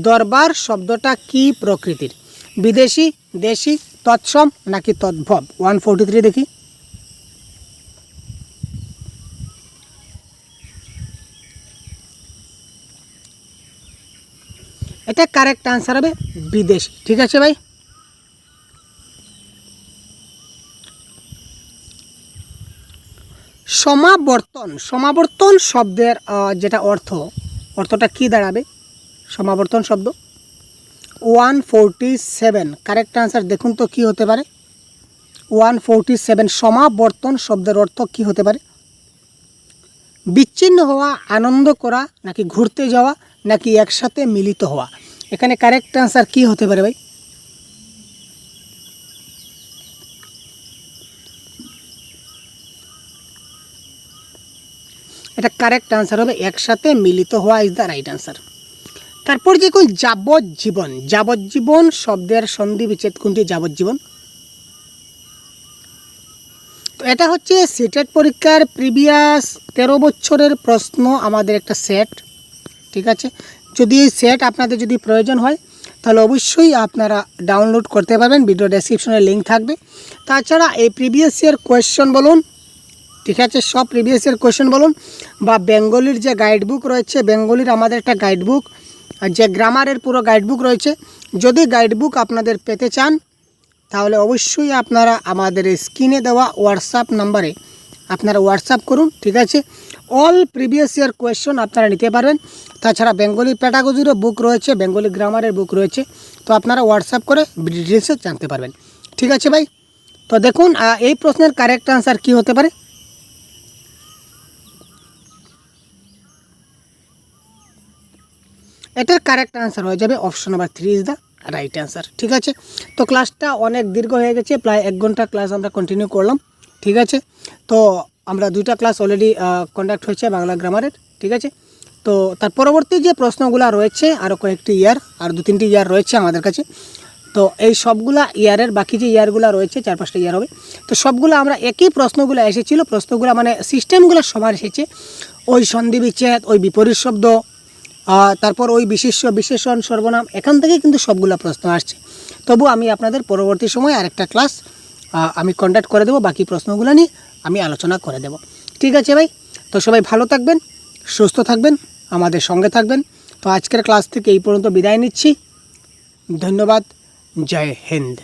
S1: দরবার শব্দটা কি প্রকৃতির? বিদেশি, দেশি, তৎসম নাকি তদ্ভব? 143 দেখি। এটা কারেক্ট আনসার হবে বিদেশি। ঠিক আছে ভাই। সমাবর্তন শব্দের যেটা অর্থটা কি দাঁড়াবে? সমাবর্তন শব্দ 147। কারেক্ট আনসার দেখুন তো কি হতে পারে? 147 সমাবর্তন শব্দের অর্থ কি হতে পারে? বিচ্ছিন্ন হওয়া, আনন্দ করা, নাকি ঘুরতে যাওয়া, নাকি একসাথে মিলিত হওয়া? এখানে কারেক্ট আনসার কি হতে পারে ভাই? এটা কারেক্ট আনসার হবে একসাথে মিলিত হওয়া ইজ দ্য রাইট আনসার। তারপর যে কোন যাবজ্জীবন শব্দের সন্ধি বিচ্ছেদ কোনটি? যাবজ্জীবন। তো এটা হচ্ছে সিটেট পরীক্ষার প্রিভিয়াস 13 বছরের প্রশ্ন, আমাদের একটা সেট। ঠিক আছে, যদি এই সেট আপনাদের যদি প্রয়োজন হয় তাহলে অবশ্যই আপনারা ডাউনলোড করতে পারবেন, ভিডিও ডেসক্রিপশনে লিঙ্ক থাকবে। তাছাড়া এই প্রিভিয়াস ইয়ার কোয়েশ্চন বলুন, ঠিক আছে, সব প্রিভিয়াস ইয়ার কোয়েশ্চন বলুন, বা বেঙ্গলির যে গাইডবুক রয়েছে, বেঙ্গলির আমাদের একটা গাইডবুক, আর যে গ্রামারের পুরো গাইডবুক রয়েছে, যদি গাইডবুক আপনাদের পেতে চান তাহলে অবশ্যই আপনারা আমাদের স্ক্রিনে দেওয়া হোয়াটসঅ্যাপ নাম্বারে আপনারা হোয়াটসঅ্যাপ করুন। ঠিক আছে, অল প্রিভিয়াস ইয়ার কোয়েশ্চন আপনারা নিতে পারবেন। তাছাড়া বেঙ্গলি প্যাডাগজিরও বুক রয়েছে, বেঙ্গলি গ্রামারের বুক রয়েছে, তো আপনারা হোয়াটসঅ্যাপ করে ডিটেলসে জানতে পারবেন। ঠিক আছে ভাই, তো দেখুন এই প্রশ্নের কারেক্ট আনসার কি হতে পারে? এটার কারেক্ট আনসার হয়ে যাবে option number 3 is the right answer. ঠিক আছে, তো ক্লাসটা অনেক দীর্ঘ হয়ে গেছে, প্রায় 1 ঘন্টা ক্লাস আমরা কন্টিনিউ করলাম। ঠিক আছে, তো আমরা 2টা ক্লাস অলরেডি কন্ডাক্ট হয়েছে বাংলা গ্রামারের। ঠিক আছে, তো তার পরবর্তী যে প্রশ্নগুলো রয়েছে আরও কয়েকটি ইয়ার, আর 2-3টি ইয়ার রয়েছে আমাদের কাছে। তো এই সবগুলা ইয়ারের বাকি যে ইয়ারগুলো রয়েছে 4-5টা ইয়ার হবে, তো সবগুলো আমরা একই প্রশ্নগুলো এসেছিলো, প্রশ্নগুলো মানে সিস্টেমগুলো সবার এসেছে, ওই সন্ধি বিচ্ছেদ, ওই বিপরীত শব্দ, তারপর ওই বিশেষণ সর্বনাম, এখান থেকে কিন্তু সবগুলো প্রশ্ন আসছে। তবু আমি আপনাদের পরবর্তী সময় আরেকটা ক্লাস আমি কন্ডাক্ট করে দেবো, বাকি প্রশ্নগুলো নিয়ে আমি আলোচনা করে দেব। ঠিক আছে ভাই, তো সবাই ভালো থাকবেন, সুস্থ থাকবেন, আমাদের সঙ্গে থাকবেন। তো আজকের ক্লাস থেকে এই পর্যন্ত বিদায় নিচ্ছি। ধন্যবাদ। জয় হিন্দ।